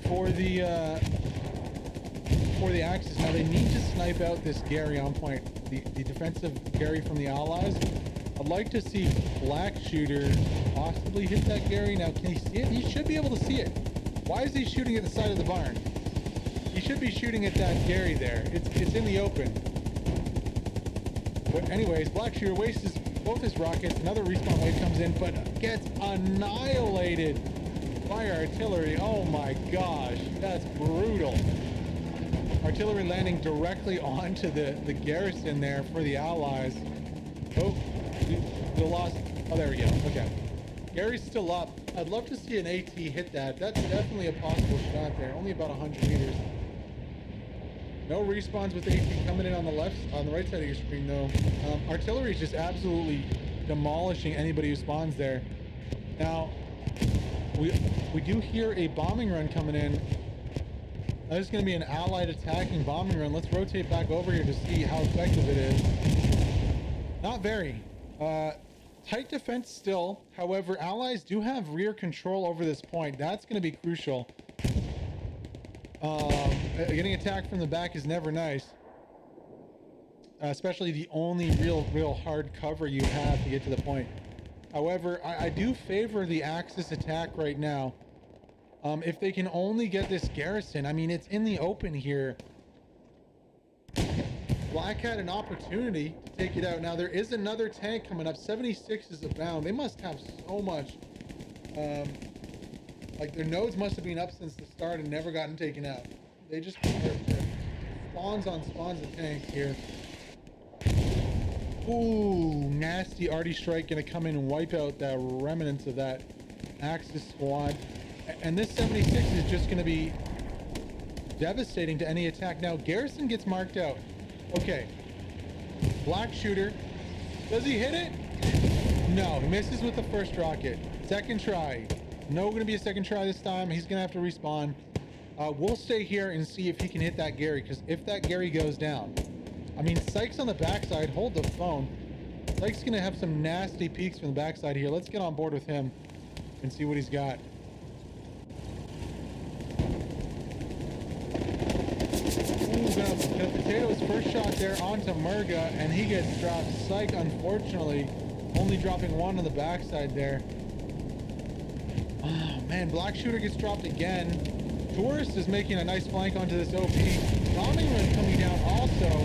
for the Axis. Now they need to snipe out this Gary on point, the defensive Gary from the Allies. I'd like to see Black Shooter possibly hit that Gary. Now can he see it? He should be able to see it. Why is he shooting at the side of the barn? He should be shooting at that Gary there. It's in the open. But anyways, Black Shooter wastes both his rockets. Another respawn wave comes in, but gets annihilated by artillery. Oh my gosh, that's brutal. Artillery landing directly onto the garrison there for the Allies. Oh, we lost. Oh, there we go. Okay. Gary's still up. I'd love to see an AT hit that. That's definitely a possible shot there. Only about 100 meters. No respawns with AT coming in on the right side of your screen though. Artillery is just absolutely demolishing anybody who spawns there. Now, we do hear a bombing run coming in. That is going to be an allied attacking bombing run. Let's rotate back over here to see how effective it is. Not very. Tight defense still. However, allies do have rear control over this point. That's going to be crucial. Getting attacked from the back is never nice. Especially the only real hard cover you have to get to the point. However, I do favor the Axis attack right now. If they can only get this garrison, I mean, it's in the open here. Black had an opportunity to take it out. Now, there is another tank coming up. 76 is abound. They must have so much. Like, their nodes must have been up since the start and never gotten taken out. They just spawns on spawns of tanks here. Ooh, nasty arty strike gonna come in and wipe out the remnants of that Axis squad. And this 76 is just gonna be devastating to any attack. Now, garrison gets marked out. Okay. Black Shooter. Does he hit it? No, he misses with the first rocket. Second try. No gonna be a second try this time. He's gonna have to respawn. We'll stay here and see if he can hit that Gary, because if that Gary goes down, I mean, Sykes on the backside, hold the phone. Sykes gonna have some nasty peeks from the backside here. Let's get on board with him and see what he's got. Ooh, gonna potato his first shot there onto Murga, and he gets dropped. Syke, unfortunately, only dropping one on the backside there. Oh man, Black Shooter gets dropped again. Tourist is making a nice flank onto this OP. Bombing run coming down also.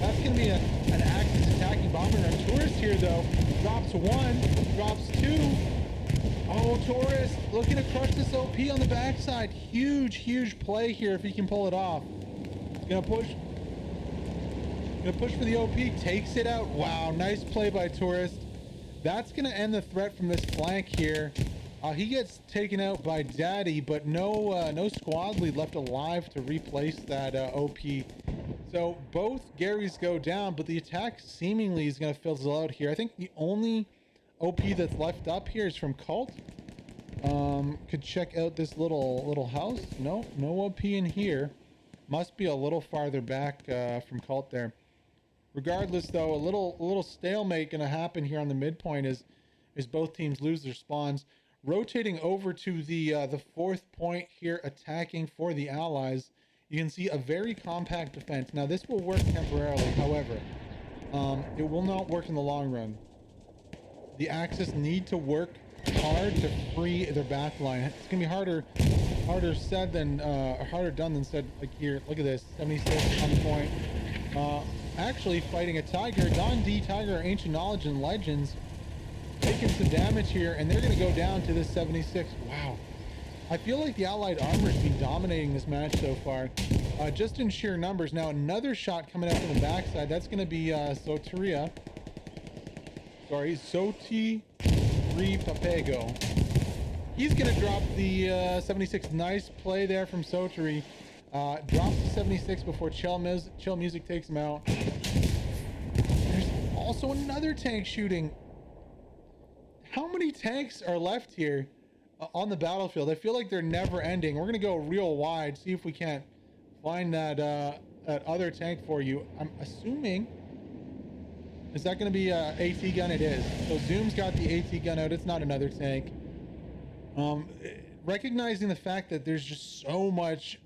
That's going to be an Axis attacking bombing run. Tourist here though, drops one, drops two. Oh, Tourist looking to crush this OP on the backside. Huge play here if he can pull it off. Gonna push for the OP, takes it out. Wow, nice play by Tourist. That's gonna end the threat from this flank here. He gets taken out by Daddy, but no squad lead left alive to replace that OP. So both Garys go down, but the attack seemingly is going to fizzle out here. I think the only OP that's left up here is from Cult. Could check out this little house. No OP in here. Must be a little farther back from Cult there. Regardless, though, a little stalemate going to happen here on the midpoint as both teams lose their spawns. Rotating over to the fourth point here, attacking for the Allies, you can see a very compact defense. Now, this will work temporarily, however, it will not work in the long run. The Axis need to work hard to free their back line. It's gonna be harder said than harder done than said. Like here, look at this, 76 on the point. Actually fighting a Tiger, Don D Tiger, Ancient Knowledge and Legends, taking some damage here, and they're going to go down to this 76. Wow. I feel like the Allied armor has been dominating this match so far, just in sheer numbers. Now, another shot coming out from the backside. That's going to be Soti Papego. He's going to drop the 76. Nice play there from Sotiri. Drops the 76 before Chill Music takes him out. There's also another tank shooting. How many tanks are left here on the battlefield? I feel like they're never ending. We're going to go real wide, see if we can't find that other tank for you. I'm assuming... Is that going to be a AT gun? It is. So Zoom's got the AT gun out. It's not another tank. Recognizing the fact that there's just so much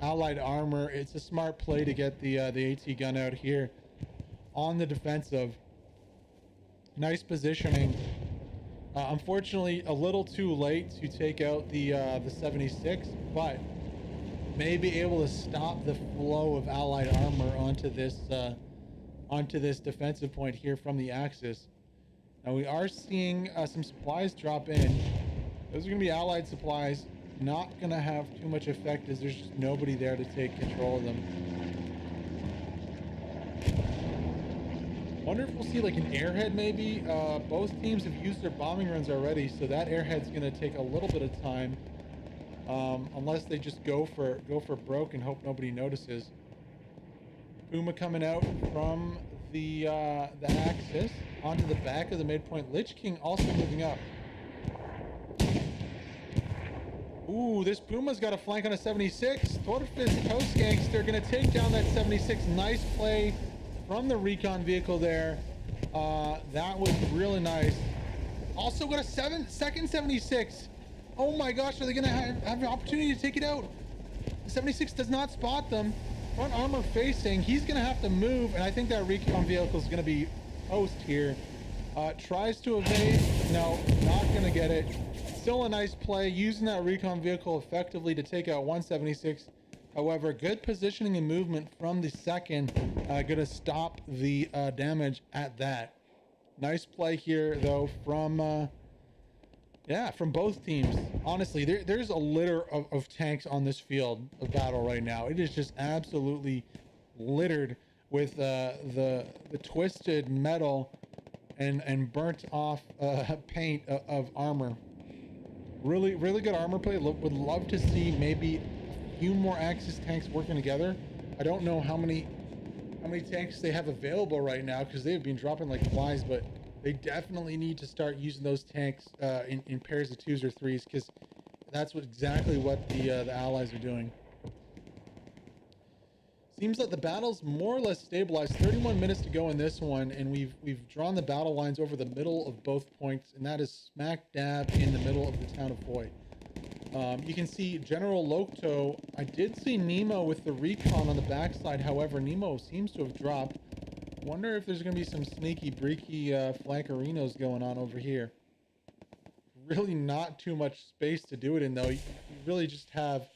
Allied armor, it's a smart play to get the AT gun out here on the defensive. Nice positioning. Unfortunately, a little too late to take out the 76, but may be able to stop the flow of allied armor onto this defensive point here from the Axis. Now we are seeing some supplies drop in. Those are going to be allied supplies. Not going to have too much effect as there's just nobody there to take control of them. Wonder if we'll see like an airhead maybe. Both teams have used their bombing runs already, so that airhead's going to take a little bit of time. Unless they just go for broke and hope nobody notices. Puma coming out from the Axis onto the back of the midpoint. Lich King also moving up. Ooh, this Puma's got a flank on a 76. Torfist Coast Gangster gonna take down that 76. Nice play from the recon vehicle there. That was really nice. Also got a second 76. Oh my gosh, are they gonna have an opportunity to take it out? The 76 does not spot them. Front armor facing. He's gonna have to move, and I think that recon vehicle is gonna be post here. Tries to evade. No, not gonna get it. Still a nice play, using that recon vehicle effectively to take out 176. However, good positioning and movement from the second, gonna stop the damage at that. Nice play here though from from both teams. Honestly, there's a litter of tanks on this field of battle right now. It is just absolutely littered with the twisted metal and burnt off paint of armor. Really good armor play. Would love to see maybe a few more Axis tanks working together. I don't know how many tanks they have available right now because they've been dropping like flies, but they definitely need to start using those tanks in pairs of 2s or 3s, because that's exactly what the allies are doing. Seems like the battle's more or less stabilized. 31 minutes to go in this one, and we've drawn the battle lines over the middle of both points, and that is smack dab in the middle of the town of Foy. You can see General Lokto. I did see Nemo with the recon on the backside. However, Nemo seems to have dropped. Wonder if there's going to be some sneaky, breaky flankerinos going on over here. Really not too much space to do it in, though. You really just have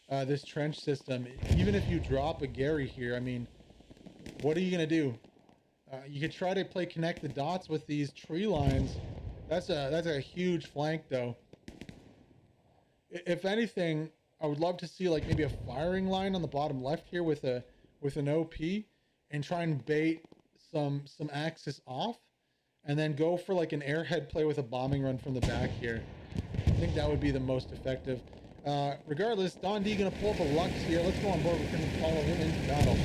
this trench system. Even if you drop a Gary here, I mean, what are you going to do? You could try to play connect the dots with these tree lines. That's a huge flank, though. If anything, I would love to see like maybe a firing line on the bottom left here with an OP, and try and bait some Axis off, and then go for like an airhead play with a bombing run from the back here. I think that would be the most effective. Regardless, Don D gonna pull up a Lux here. Let's go on board. We're gonna follow him into battle.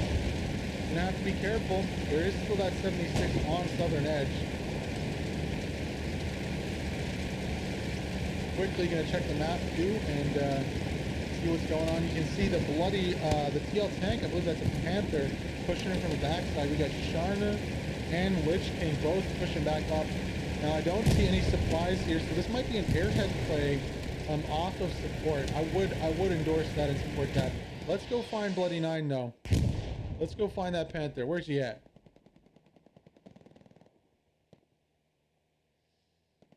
Gonna have to be careful. There is still that 76 on southern edge. Quickly gonna check the map too and see what's going on. You can see the bloody the TL tank. I believe that's a Panther pushing in from the backside. We got Sharner and Lich King both pushing back up. Now I don't see any supplies here, so this might be an airhead play off of support. I would endorse that and support that. Let's go find Bloody Nine though. Let's go find that Panther. Where's he at?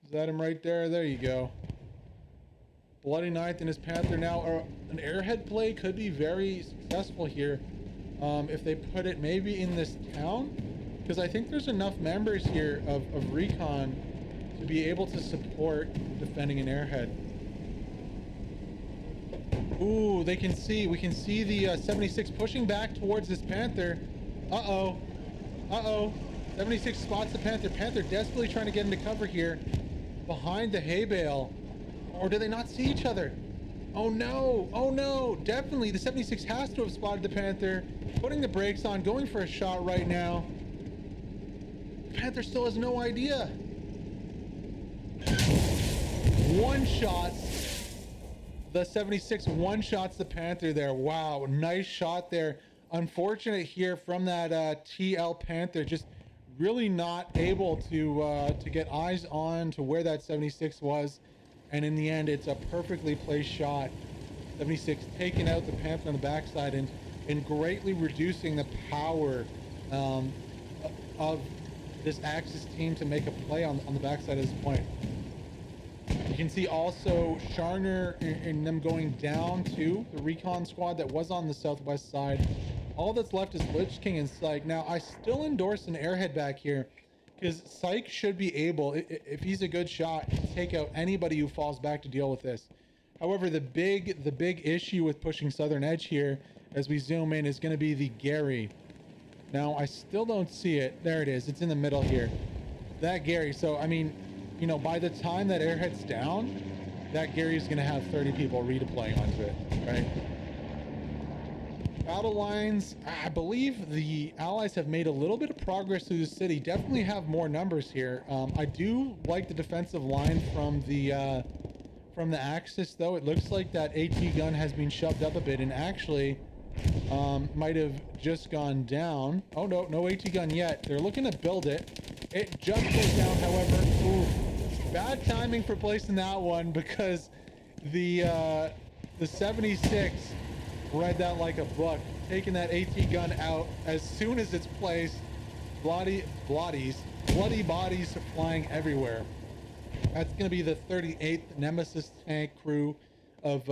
Is that him right there? There you go. Bloody Ninth and his Panther now. An airhead play could be very successful here if they put it maybe in this town, because I think there's enough members here of recon to be able to support defending an airhead. Ooh, we can see the 76 pushing back towards this Panther. Uh-oh. 76 spots the Panther. Panther desperately trying to get into cover here behind the hay bale. Or do they not see each other? Oh no, definitely the 76 has to have spotted the Panther, putting the brakes on, going for a shot right now. The Panther still has no idea. One shot. The 76 one-shots the Panther there. Wow, nice shot there. Unfortunate here from that TL Panther, just really not able to get eyes on to where that 76 was. And in the end, it's a perfectly placed shot. 76 taking out the Panther on the backside and greatly reducing the power of this Axis team to make a play on the backside of this point. You can see also Sharner and them going down to the recon squad that was on the southwest side. All that's left is Lich King and Psych. Now, I still endorse an airhead back here because Psych should be able, if he's a good shot, to take out anybody who falls back to deal with this. However, the big issue with pushing Southern Edge here, as we zoom in, is going to be the Gary. Now, I still don't see it. There it is. It's in the middle here. That Gary. So, I mean, you know, by the time that airhead's down, that Gary's going to have 30 people redeploying onto it, right? Battle lines, I believe the Allies have made a little bit of progress through the city. Definitely have more numbers here. I do like the defensive line from the Axis, though. It looks like that AT gun has been shoved up a bit and actually might have just gone down. Oh, no AT gun yet. They're looking to build it. It just goes down, however. Ooh, bad timing for placing that one because the 76 read that like a book, taking that AT gun out as soon as it's placed. Bloody bodies flying everywhere. That's going to be the 38th Nemesis tank crew of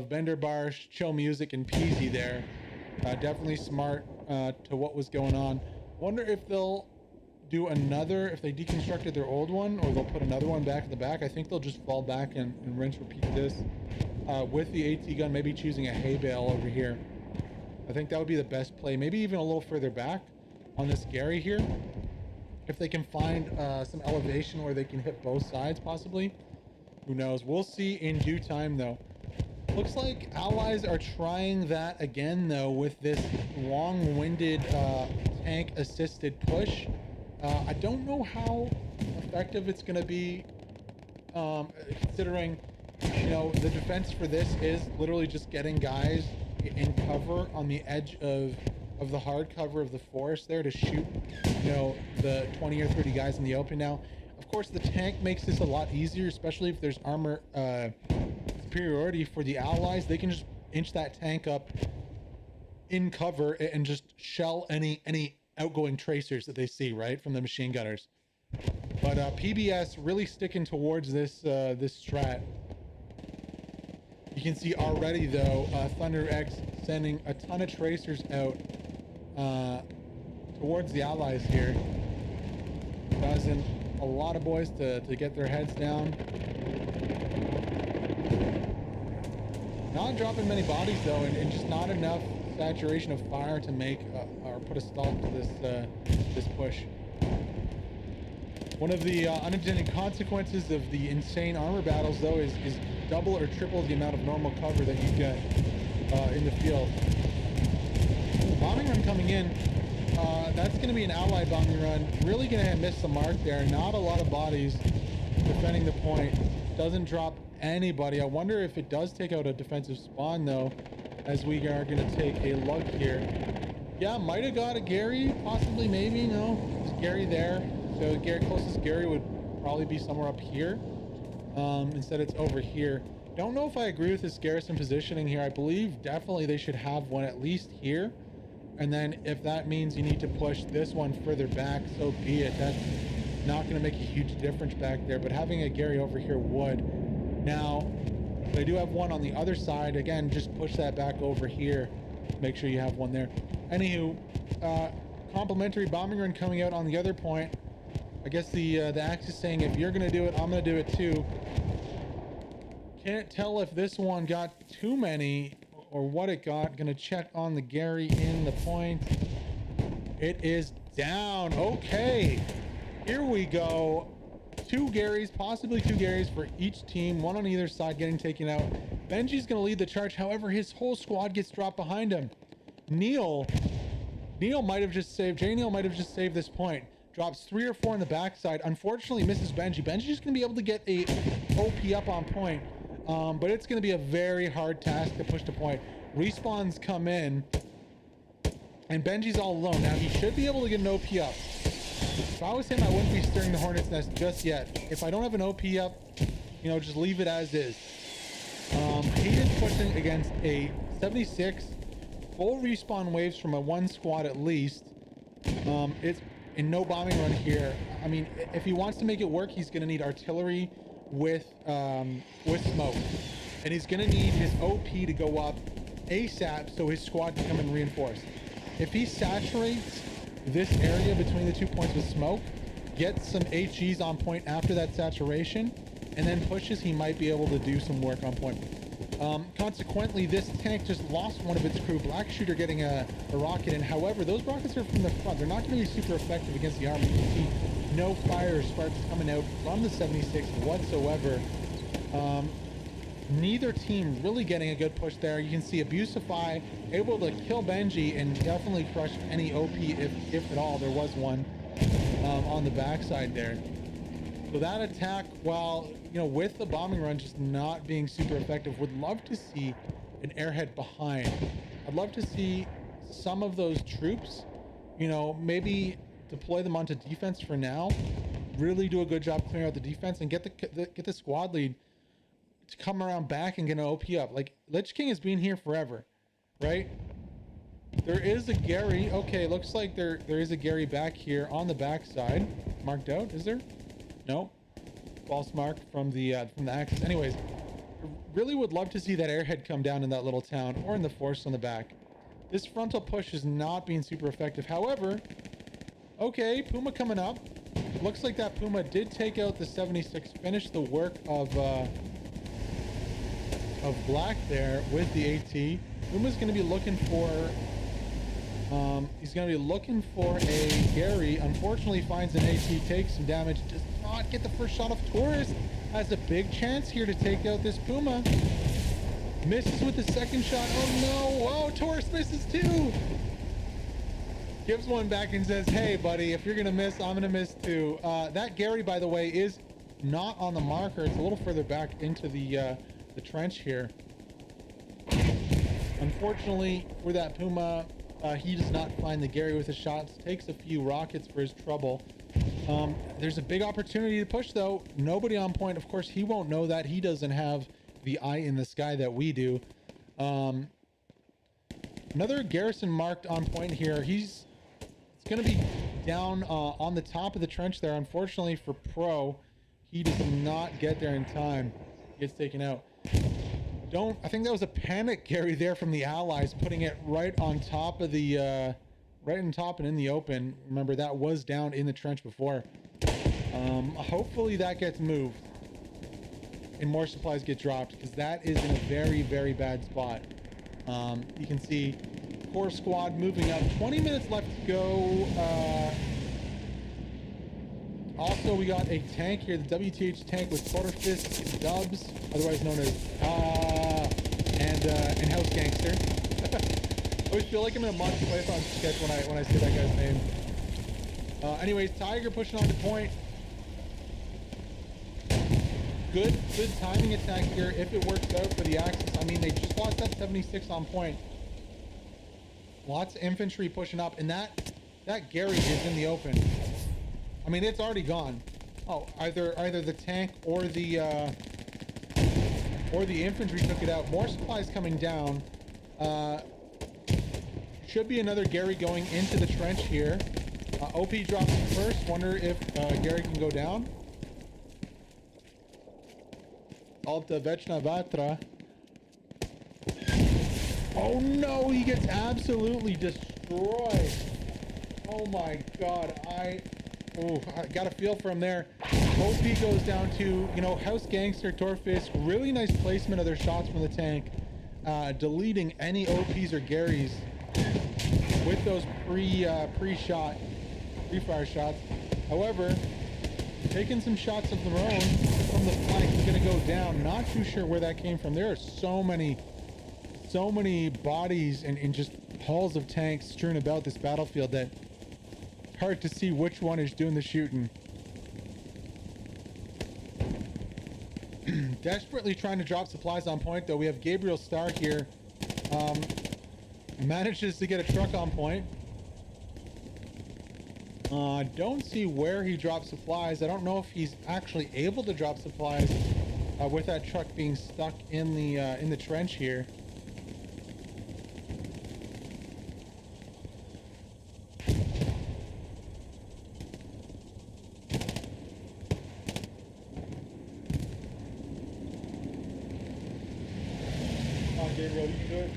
Bender Barsh, Chill Music, and Peasy there. Definitely smart to what was going on. Wonder if they'll do another, if they deconstructed their old one, or they'll put another one back in the back. I think they'll just fall back and rinse repeat this with the AT gun, maybe choosing a hay bale over here. I think that would be the best play. Maybe even a little further back on this Gary here. If they can find some elevation where they can hit both sides, possibly. Who knows? We'll see in due time, though. Looks like Allies are trying that again, though, with this long-winded tank-assisted push. I don't know how effective it's going to be, considering, you know, the defense for this is literally just getting guys in cover on the edge of the hard cover of the forest there to shoot, you know, the 20 or 30 guys in the open. Now, of course, the tank makes this a lot easier, especially if there's armor superiority for the Allies. They can just inch that tank up in cover and just shell any outgoing tracers that they see, right, from the machine gunners. But PBS really sticking towards this this strat. You can see already, though, Thunder X sending a ton of tracers out towards the Allies here, causing a lot of boys to get their heads down. Not dropping many bodies, though, and just not enough saturation of fire to make or put a stop to this push. One of the unintended consequences of the insane armor battles, though, is double or triple the amount of normal cover that you get in the field. Bombing run coming in. That's going to be an Allied bombing run. Really going to miss the mark there. Not a lot of bodies defending the point. Doesn't drop anybody. I wonder if it does take out a defensive spawn, though, as we are going to take a look here. Yeah, might have got a Gary, possibly, maybe. No, there's Gary there. So closest Gary would probably be somewhere up here. Instead it's over here. Don't know if I agree with this garrison positioning here. I believe definitely they should have one at least here. And then if that means you need to push this one further back, so be it. That's not going to make a huge difference back there, but having a Gary over here would. Now, they do have one on the other side. Again, just push that back over here. Make sure you have one there. Anywho, complimentary bombing run coming out on the other point. I guess the Axis saying, if you're going to do it, I'm going to do it too. Can't tell if this one got too many or what it got. Going to check on the Gary in the point. It is down. Okay. Here we go. Two Garys, possibly two Garys for each team. One on either side getting taken out. Benji's going to lead the charge. However, his whole squad gets dropped behind him. Neil might have just saved. J. Neil might have just saved this point. Drops 3 or 4 on the backside. Unfortunately, misses Benji. Benji's going to be able to get a OP up on point. But it's going to be a very hard task to push to point. Respawns come in. And Benji's all alone. Now, he should be able to get an OP up. If I was him, I wouldn't be stirring the Hornet's Nest just yet. If I don't have an OP up, you know, just leave it as is. He is pushing against a 76. Full respawn waves from a 1 squad at least. It's in no bombing run here. I mean, if he wants to make it work, he's going to need artillery with smoke, and he's gonna need his OP to go up ASAP so his squad can come and reinforce. If he saturates this area between the 2 points with smoke, gets some HEs on point after that saturation, and then pushes, he might be able to do some work on point. Consequently, this tank just lost one of its crew, Black Shooter getting a rocket in. However, those rockets are from the front. They're not going to be super effective against the armor. You can see no fire or sparks coming out from the 76 whatsoever. Neither team really getting a good push there. You can see Abusify able to kill Benji and definitely crush any OP if at all there was one on the backside there. So that attack, while, you know, with the bombing run just not being super effective, would love to see an airhead behind. I'd love to see some of those troops, you know, maybe deploy them onto defense for now, really do a good job clearing out the defense, and get the squad lead to come around back and get an OP up. Like, Lich King has been here forever, right? There is a Gary. Okay, looks like there is a Gary back here on the backside. Marked out, is there? No. False mark from the axis. Anyways, really would love to see that airhead come down in that little town or in the force on the back. This frontal push is not being super effective. However, okay, Puma coming up. Looks like that Puma did take out the 76, finish the work of Black there with the AT. Puma's going to be looking for he's going to be looking for a Gary. Unfortunately, finds an AT, takes some damage, does not get the first shot of Taurus. Has a big chance here to take out this Puma. Misses with the second shot. Oh no! Oh, Taurus misses too. Gives one back and says, "Hey, buddy, if you're gonna miss, I'm gonna miss too." That Gary, by the way, is not on the marker. It's a little further back into the trench here. Unfortunately for that Puma, he does not find the Gary with his shots. Takes a few rockets for his trouble. There's a big opportunity to push though. Nobody on point. Of course, he won't know that. He doesn't have the eye in the sky that we do. Another garrison marked on point here. It's going to be down on the top of the trench there. Unfortunately for Pro, he does not get there in time. Gets taken out. I think that was a panic Gary there from the allies, putting it right on top of the right on top and in the open. Remember, that was down in the trench before. Hopefully that gets moved and more supplies get dropped, because that is in a very, very bad spot. You can see core squad moving up. 20 minutes left to go. Also, we got a tank here, the WTH tank with Quarterfist Dubs, otherwise known as and House Gangster. I always feel like I'm in a Monty Python sketch when I say that guy's name. Anyways, Tiger pushing on to point. Good timing attack here if it works out for the Axis. I mean, they just lost that 76 on point. Lots of infantry pushing up, and that Gary is in the open. I mean, it's already gone. Oh, either the tank or the infantry took it out. More supplies coming down. Should be another Gary going into the trench here. OP drops first. Wonder if Gary can go down. Alta Vechna Vatra. Oh no, he gets absolutely destroyed. Oh my god, I got a feel for him there. OP goes down to, you know, House Gangster, Torfist. Really nice placement of their shots from the tank. Deleting any OPs or Garys with those pre-fire shots. However, taking some shots of their own from the flank is going to go down. Not too sure where that came from. There are so many bodies and just hulls of tanks strewn about this battlefield that hard to see which one is doing the shooting. Desperately trying to drop supplies on point though. We have Gabriel Starr here. Manages to get a truck on point. Don't see where he dropped supplies. I don't know if he's actually able to drop supplies with that truck being stuck in the trench here. getting ready to do it.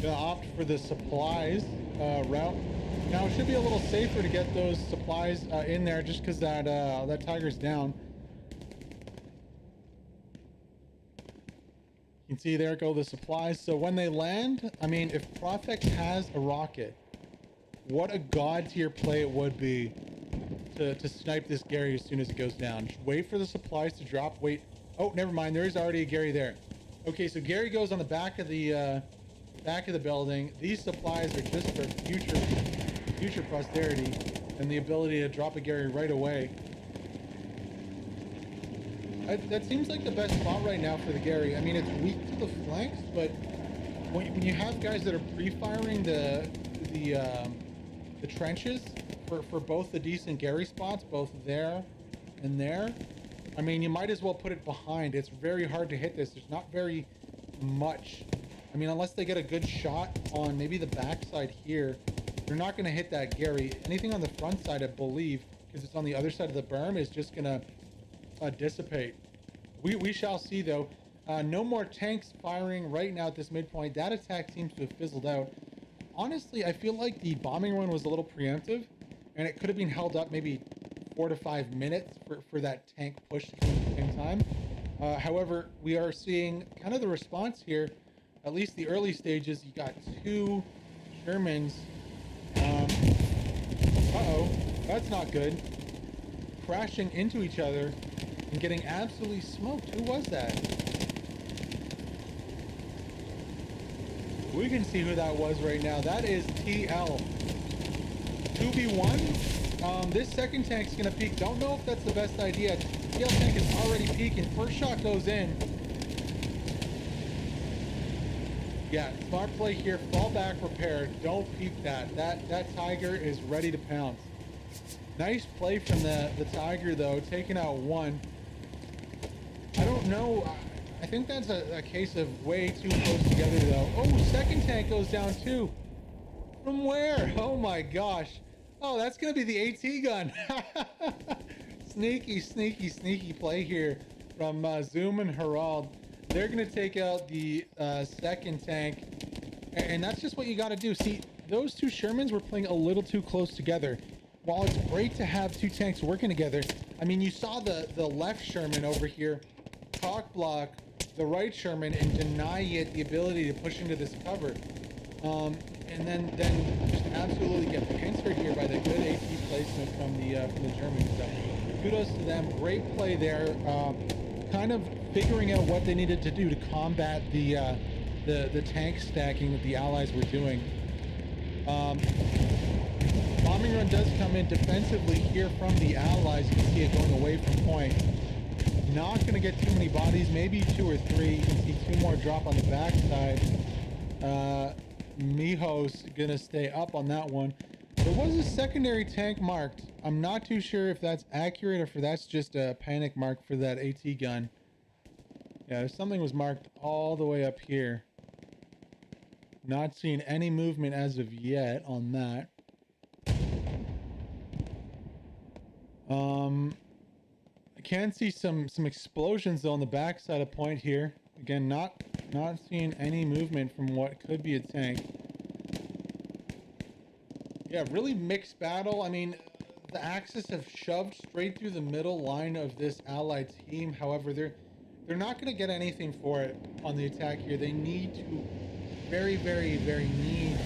Gonna opt for the supplies route. Now it should be a little safer to get those supplies in there just because that tiger's down. You can see there go the supplies. So when they land, I mean, if Profex has a rocket, what a god tier play it would be to snipe this Gary as soon as it goes down. Just wait for the supplies to drop. Wait. Oh, never mind. There is already a Gary there. Okay, so Gary goes on the back of the building. These supplies are just for future posterity and the ability to drop a Gary right away. That seems like the best spot right now for the Gary. I mean, it's weak to the flanks, but when you have guys that are pre-firing the trenches for both the decent Gary spots, both there and there, I mean, you might as well put it behind. It's very hard to hit this. There's not very much. I mean, unless they get a good shot on maybe the backside here, they're not going to hit that Gary. Anything on the front side, I believe, because it's on the other side of the berm, is just going to dissipate. We shall see, though. No more tanks firing right now at this midpoint. That attack seems to have fizzled out. Honestly, I feel like the bombing run was a little preemptive, and it could have been held up maybe 4 to 5 minutes for that tank push to come at the same time. However, we are seeing kind of the response here, at least the early stages. You got 2 Shermans. Uh-oh, that's not good. Crashing into each other and getting absolutely smoked. Who was that? We can see who that was right now. That is TL. 2v1. This second tank's gonna peek. Don't know if that's the best idea. TL tank is already peeking. First shot goes in. Yeah, smart play here. Fall back, repair. Don't peek that. That tiger is ready to pounce. Nice play from the tiger though, taking out 1. I don't know. I think that's a case of way too close together though. Oh, second tank goes down too. From where? Oh my gosh. Oh, that's gonna be the AT gun. Sneaky play here from Zoom and Herald. They're gonna take out the second tank, and that's just what you gotta do. See, those 2 Shermans were playing a little too close together. While it's great to have 2 tanks working together, I mean, you saw the left Sherman over here cock block the right Sherman and deny it the ability to push into this cover, and then just absolutely get pantsed here by the good AT placement from the Germans. So kudos to them. Great play there. Kind of figuring out what they needed to do to combat the tank stacking that the Allies were doing. Bombing run does come in defensively here from the Allies. You can see it going away from point. Not going to get too many bodies, maybe 2 or 3. You can see 2 more drop on the backside. Miho's going to stay up on that one. There was a secondary tank marked. I'm not too sure if that's accurate or if that's just a panic mark for that AT gun. Yeah, something was marked all the way up here. Not seeing any movement as of yet on that. I can see some explosions though on the backside of point here. Again, not seeing any movement from what could be a tank. Yeah, really mixed battle. I mean, the Axis have shoved straight through the middle line of this Allied team. However, they're not going to get anything for it on the attack here. They need to very need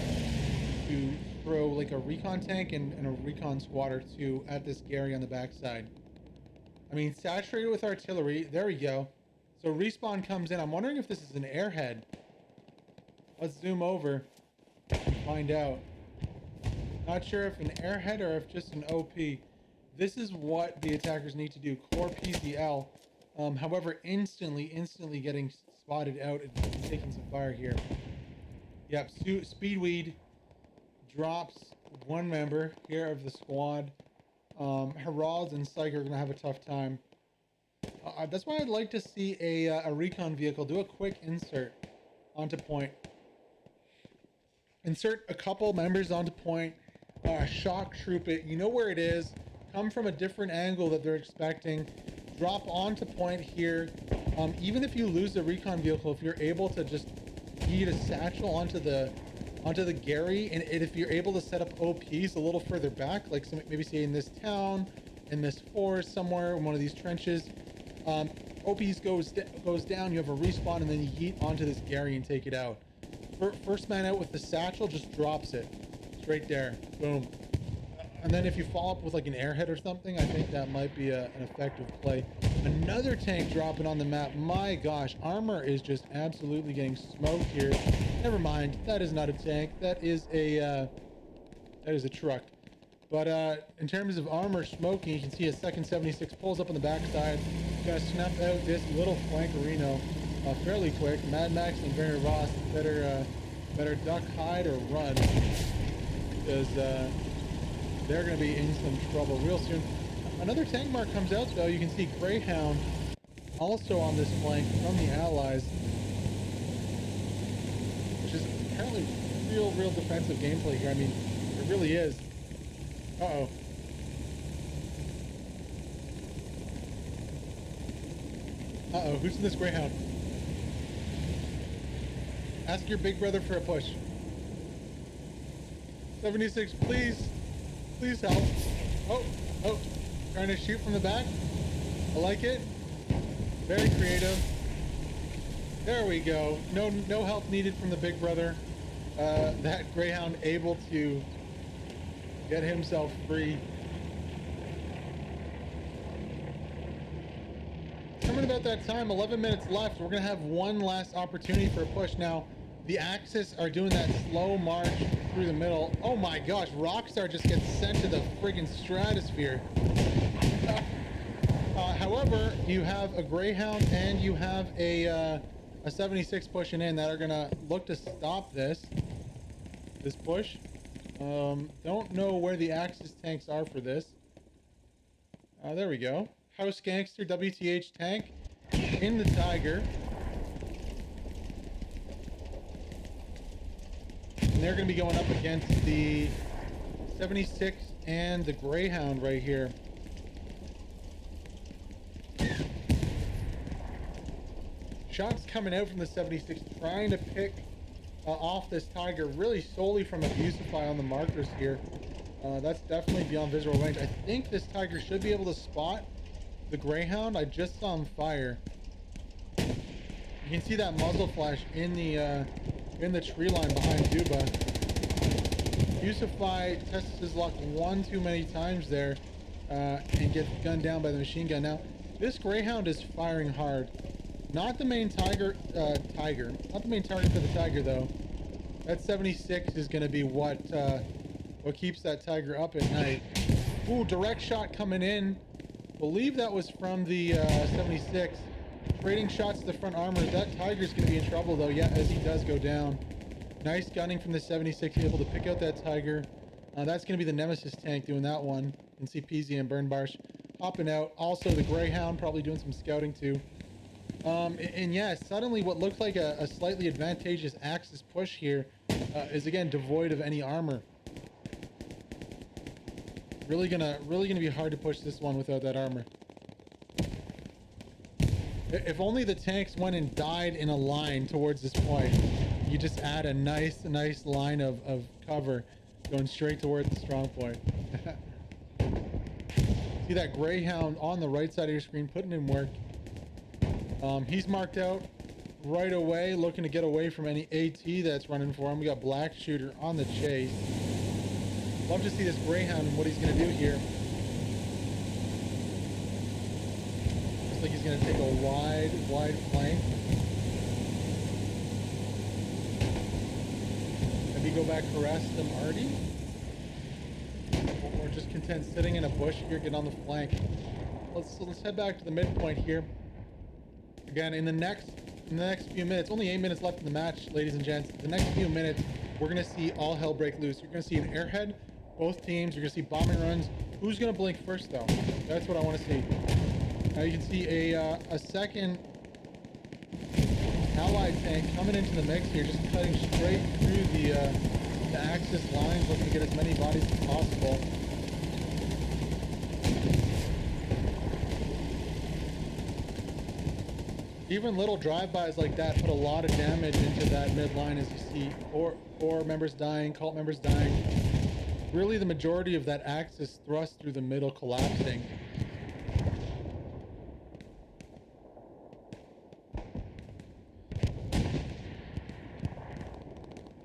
to throw like a recon tank and a recon squad or 2 at this Gary on the backside. I mean, saturated with artillery. There we go. So respawn comes in. I'm wondering if this is an airhead. Let's zoom over and find out. Not sure if an airhead or if just an OP. This is what the attackers need to do. Core PZL. However, instantly getting spotted out and taking some fire here. Yep, Speedweed drops 1 member here of the squad. Herald and Psych are going to have a tough time. That's why I'd like to see a recon vehicle do a quick insert onto point. Insert a couple members onto point. Shock troop it. You know where it is. Come from a different angle that they're expecting. drop onto point here. Even if you lose the recon vehicle, if you're able to just feed a satchel onto the Gary, and if you're able to set up OPs a little further back, like maybe say in this town, in this forest somewhere, in one of these trenches, OPs goes down, you have a respawn, and then you yeet onto this Gary and take it out. First man out with the satchel just drops it. It's right there. Boom. And then if you follow up with like an airhead or something, I think that might be an effective play. Another tank dropping on the map. My gosh, armor is just absolutely getting smoked here. Never mind, that is not a tank. That is a truck. But in terms of armor smoking, you can see a second 76 pulls up on the backside. Gonna snap out this little flankerino fairly quick. Mad Max and Barry Ross better duck, hide, or run, because they're going to be in some trouble real soon. Another tank mark comes out, though. You can see Greyhound also on this flank from the Allies, which is apparently real defensive gameplay here. I mean, it really is. Uh-oh. Uh-oh, who's in this Greyhound? Ask your big brother for a push. 76, please. Please help. Oh, trying to shoot from the back. I like it. Very creative. There we go. No help needed from the big brother. That Greyhound able to get himself free. Coming about that time, 11 minutes left. We're gonna have one last opportunity for a push. Now, the Axis are doing that slow march through the middle. Oh my gosh, Rockstar just gets sent to the friggin' stratosphere. However, you have a Greyhound and you have a 76 pushing in that are gonna look to stop this push. Don't know where the Axis tanks are for this. There we go. House Gangster WTH tank in the Tiger. And they're going to be going up against the 76 and the Greyhound right here. Shots coming out from the 76, trying to pick off this Tiger really solely from a Busify on the markers here. That's definitely beyond visual range. I think this Tiger should be able to spot the Greyhound. I just saw him fire. You can see that muzzle flash in the tree line behind Duba. Busify tests his luck one too many times there and gets gunned down by the machine gun. Now, this Greyhound is firing hard. Not the main not the main target for the Tiger though. That 76 is going to be what keeps that Tiger up at night. Ooh, direct shot coming in. Believe that was from the 76. Trading shots to the front armor. That Tiger's going to be in trouble though, yeah, as he does go down. Nice gunning from the 76, able to pick out that Tiger. That's going to be the Nemesis tank doing that one. You can see Peasy and Burnbarsh hopping out. Also the Greyhound probably doing some scouting too. And yeah, suddenly what looked like a slightly advantageous Axis push here is again devoid of any armor. Really gonna be hard to push this one without that armor. If only the tanks went and died in a line towards this point. You just add a nice line of cover going straight towards the strong point. See that Greyhound on the right side of your screen putting in work. He's marked out right away, looking to get away from any AT that's running for him. We got Black Shooter on the chase. Love to see this Greyhound and what he's going to do here. Looks like he's going to take a wide flank. Maybe go back harass them Artie. Or just content sitting in a bush here, get on the flank. Let's head back to the midpoint here. Again, in the next few minutes, only 8 minutes left in the match, ladies and gents. The next few minutes, we're going to see all hell break loose. You're going to see an airhead, both teams. You're going to see bombing runs. Who's going to blink first, though? That's what I want to see. Now you can see a second Allied tank coming into the mix here, just cutting straight through the Axis lines, looking to get as many bodies as possible. Even little drive-bys like that put a lot of damage into that midline, as you see. Or members dying, cult members dying. Really, the majority of that axis thrust through the middle collapsing.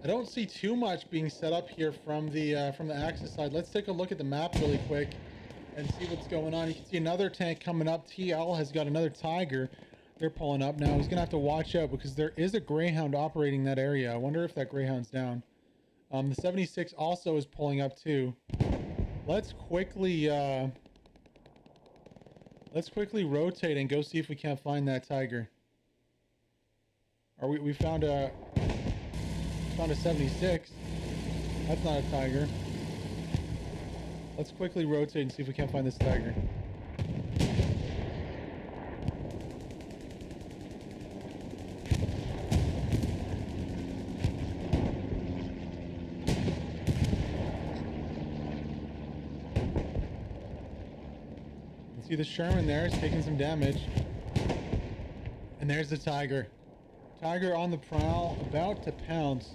I don't see too much being set up here from the axis side. Let's take a look at the map really quick and see what's going on. You can see another tank coming up. TL has got another Tiger. They're pulling up now. He's gonna have to watch out because there is a Greyhound operating that area. I wonder if that Greyhound's down. The 76 also is pulling up too. Let's quickly rotate and go see if we can't find that Tiger. Or we found a 76. That's not a Tiger. Let's quickly rotate and see if we can't find this Tiger. See the Sherman there is taking some damage. And there's the Tiger. Tiger on the prowl, about to pounce.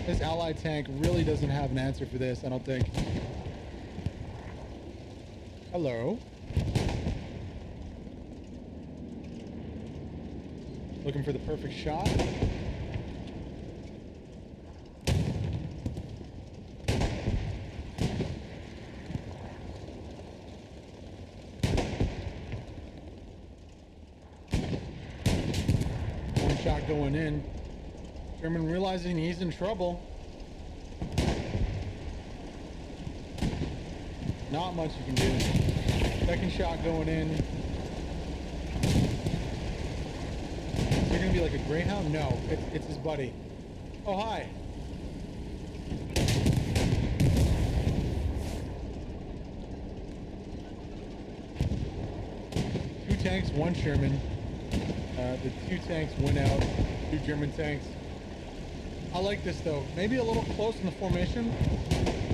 This allied tank really doesn't have an answer for this, I don't think. Hello. Looking for the perfect shot. Shot going in. German realizing he's in trouble. Not much you can do. Second shot going in. Is there gonna be like a Greyhound? No, it's his buddy. Oh, hi. Two tanks, one Sherman. The two tanks went out, two German tanks. I like this though. Maybe a little close in the formation,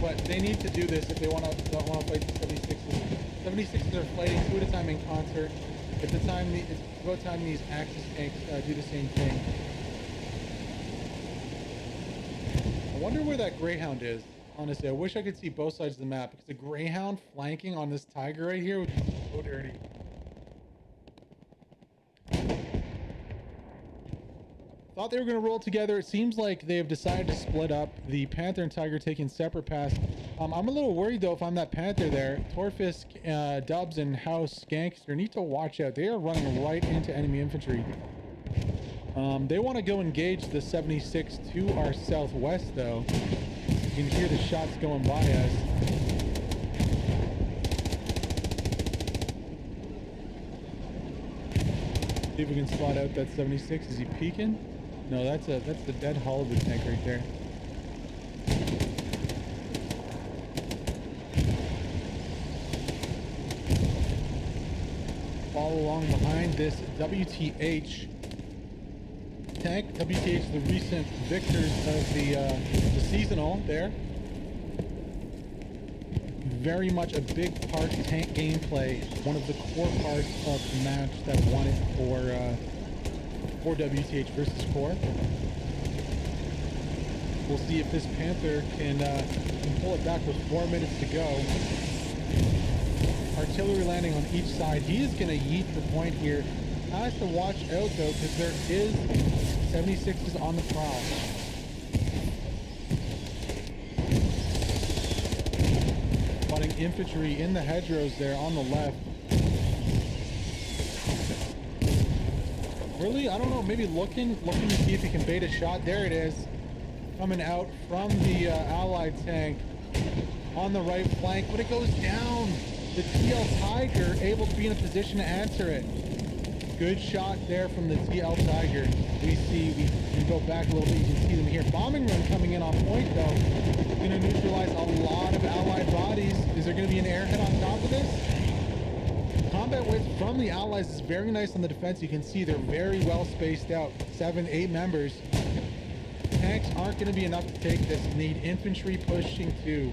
but they need to do this if they don't want to fight the 76s. 76s are fighting two at a time in concert. It's about time these Axis tanks do the same thing. I wonder where that Greyhound is. Honestly, I wish I could see both sides of the map because the Greyhound flanking on this Tiger right here would be so dirty. Thought they were going to roll together. It seems like they've decided to split up. The Panther and Tiger taking separate paths. I'm a little worried though if I'm that Panther there. Torfisk, Dubs, and House Gangster need to watch out. They are running right into enemy infantry. They want to go engage the 76 to our southwest though. You can hear the shots going by us. See if we can spot out that 76. Is he peeking? No, that's the dead hull of the tank right there. Follow along behind this WTH tank. WTH is the recent victors of the seasonal there. Very much a big part of tank gameplay. One of the core parts of the match that won it for WTH versus Core. We'll see if this Panther can pull it back with 4 minutes to go. Artillery landing on each side. He is going to yeet the point here. Has to watch out though because there is 76s on the prowl. Spotting infantry in the hedgerows there on the left. Really, I don't know, maybe looking to see if he can bait a shot. There it is. Coming out from the allied tank on the right flank, but it goes down. The TL Tiger able to be in a position to answer it. Good shot there from the TL Tiger. We go back a little bit, you can see them here. Bombing run coming in on point though. Going to neutralize a lot of allied bodies. Is there going to be an airhead on top of this? Combat width from the allies is very nice on the defense. You can see they're very well spaced out. 7, 8 members. Tanks aren't going to be enough to take this. Need infantry pushing too.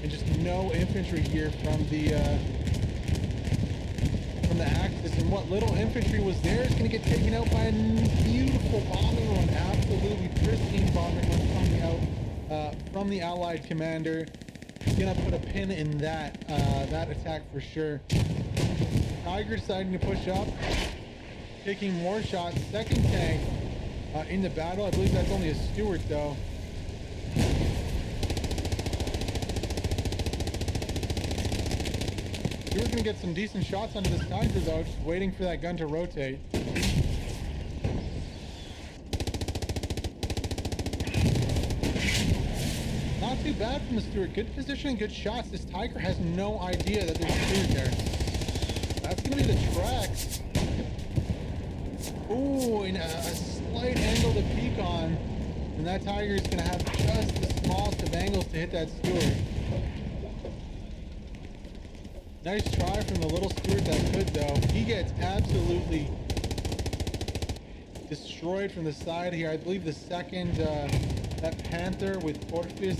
And just no infantry here from the the Axis, and what little infantry was there is going to get taken out by a beautiful bombing run. Absolutely pristine bombing run coming out from the Allied commander. He's going to put a pin in that attack for sure. Tiger deciding to push up, taking more shots. Second tank in the battle. I believe that's only a Stuart though. Stuart's gonna get some decent shots onto this Tiger though, just waiting for that gun to rotate. Not too bad from the Stuart. Good positioning, good shots. This Tiger has no idea that there's a Stuart there. That's gonna be the tracks. Ooh, and a slight angle to peek on. And that Tiger is going to have just the smallest of angles to hit that Stuart. Nice try from the little Stuart that could, though. He gets absolutely destroyed from the side here. I believe the second, that Panther with Porfis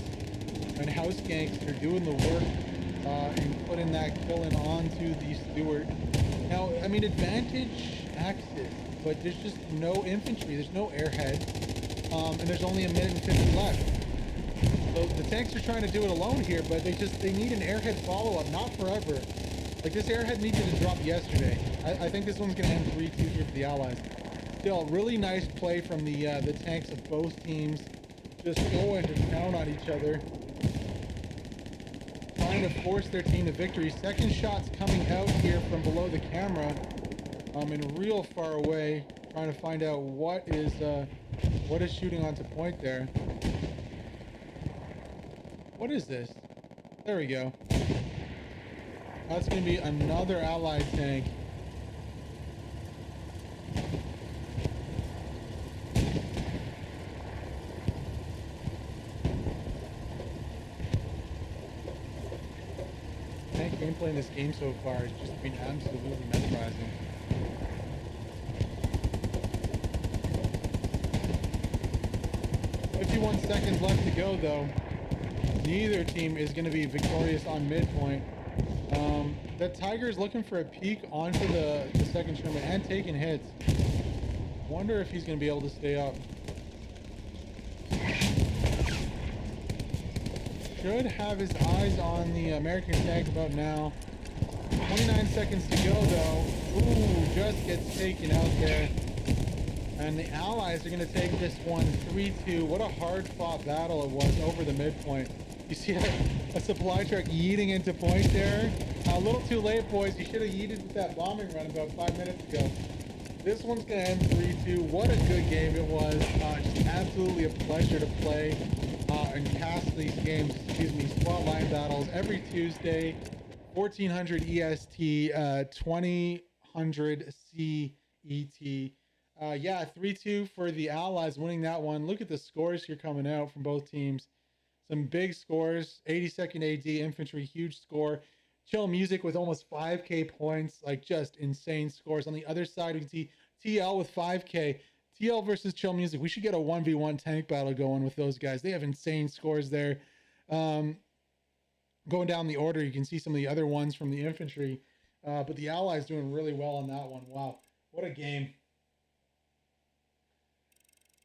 and House Ganks are doing the work and putting that killing onto the Stuart. Now, I mean, advantage Axis, but there's just no infantry, there's no airhead, and there's only a minute and 50 left. So the tanks are trying to do it alone here, but they need an airhead follow-up, not forever. Like, this airhead needed to drop yesterday. I think this one's going to end 3-2 here for the Allies. Still, really nice play from the tanks of both teams, just going to town on each other, trying to force their team to victory. Second shot's coming out here from below the camera. And real far away, trying to find out what is shooting onto point there. What is this? There we go. That's going to be another Allied tank. Tank gameplay in this game so far has just been absolutely mesmerizing. 51 seconds left to go though. Neither team is going to be victorious on midpoint. That Tiger is looking for a peek onto the second Sherman and taking hits. Wonder if he's going to be able to stay up. Should have his eyes on the American tank about now. 29 seconds to go though. Ooh, just gets taken out there. And the Allies are going to take this one 3-2. What a hard fought battle it was over the midpoint. You see a supply truck yeeting into point there. A little too late, boys. You should have yeeted with that bombing run about 5 minutes ago. This one's going to end 3-2. What a good game it was. Just absolutely a pleasure to play and cast these games. Excuse me, squad line battles every Tuesday, 1400 EST, 2000 CET. Yeah, 3-2 for the Allies winning that one. Look at the scores here coming out from both teams. Some big scores. 82nd AD infantry, huge score. Chill Music with almost 5k points, like just insane scores. On the other side, we can see TL with 5k. TL versus Chill Music. We should get a 1v1 tank battle going with those guys. They have insane scores there. Going down the order, you can see some of the other ones from the infantry. But the Allies doing really well on that one. Wow, what a game.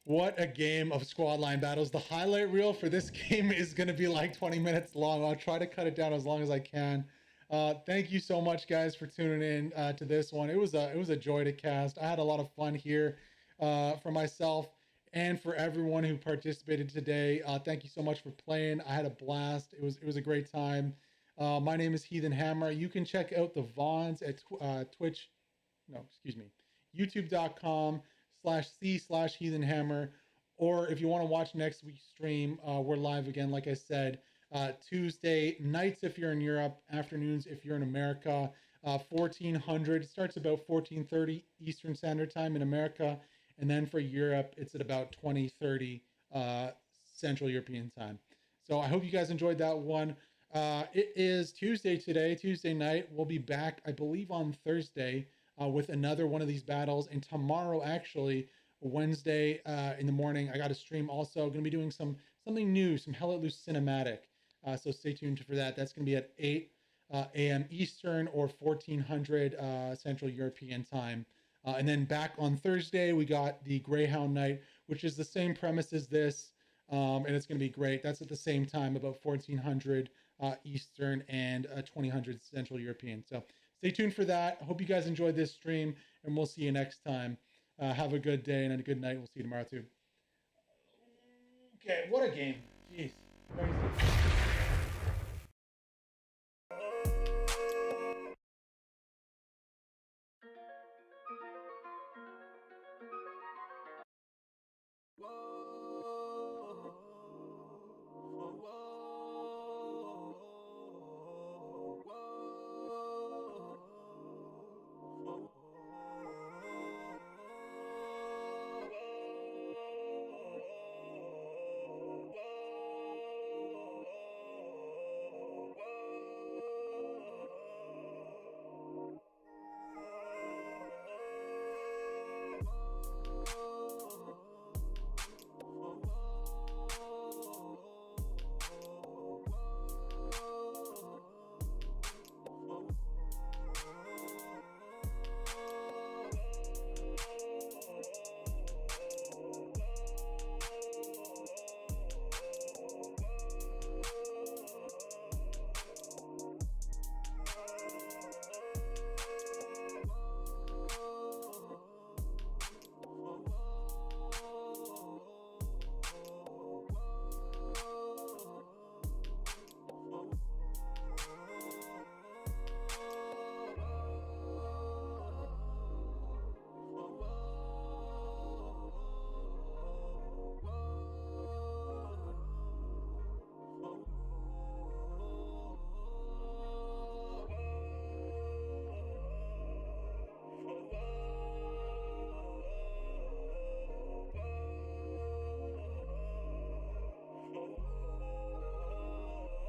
What a game of squad line battles. The highlight reel for this game is going to be like 20 minutes long. I'll try to cut it down as long as I can. Thank you so much, guys, for tuning in to this one. It was a joy to cast. I had a lot of fun here for myself and for everyone who participated today. Thank you so much for playing. I had a blast. It was a great time. My name is Heathenhammer. You can check out the VODs at youtube.com/c/Heathenhammer, or if you want to watch next week's stream, we're live again, like I said, Tuesday nights if you're in Europe, afternoons if you're in America. 1400 starts about 14:30 Eastern Standard Time in America, and then for Europe it's at about 20:30 Central European Time. So I hope you guys enjoyed that one. It is Tuesday today, Tuesday night. We'll be back, I believe, on Thursday with another one of these battles, and tomorrow, actually Wednesday in the morning, I got a stream also. Going to be doing something new, some Hell Let Loose cinematic. So stay tuned for that. That's going to be at 8 a.m. Eastern or 1400 Central European time. And then back on Thursday, we got the Greyhound Night, which is the same premise as this, and it's going to be great. That's at the same time, about 1400 Eastern and 2000 Central European. So stay tuned for that. I hope you guys enjoyed this stream, and we'll see you next time. Have a good day and a good night. We'll see you tomorrow too. Okay, what a game. Jeez. Crazy.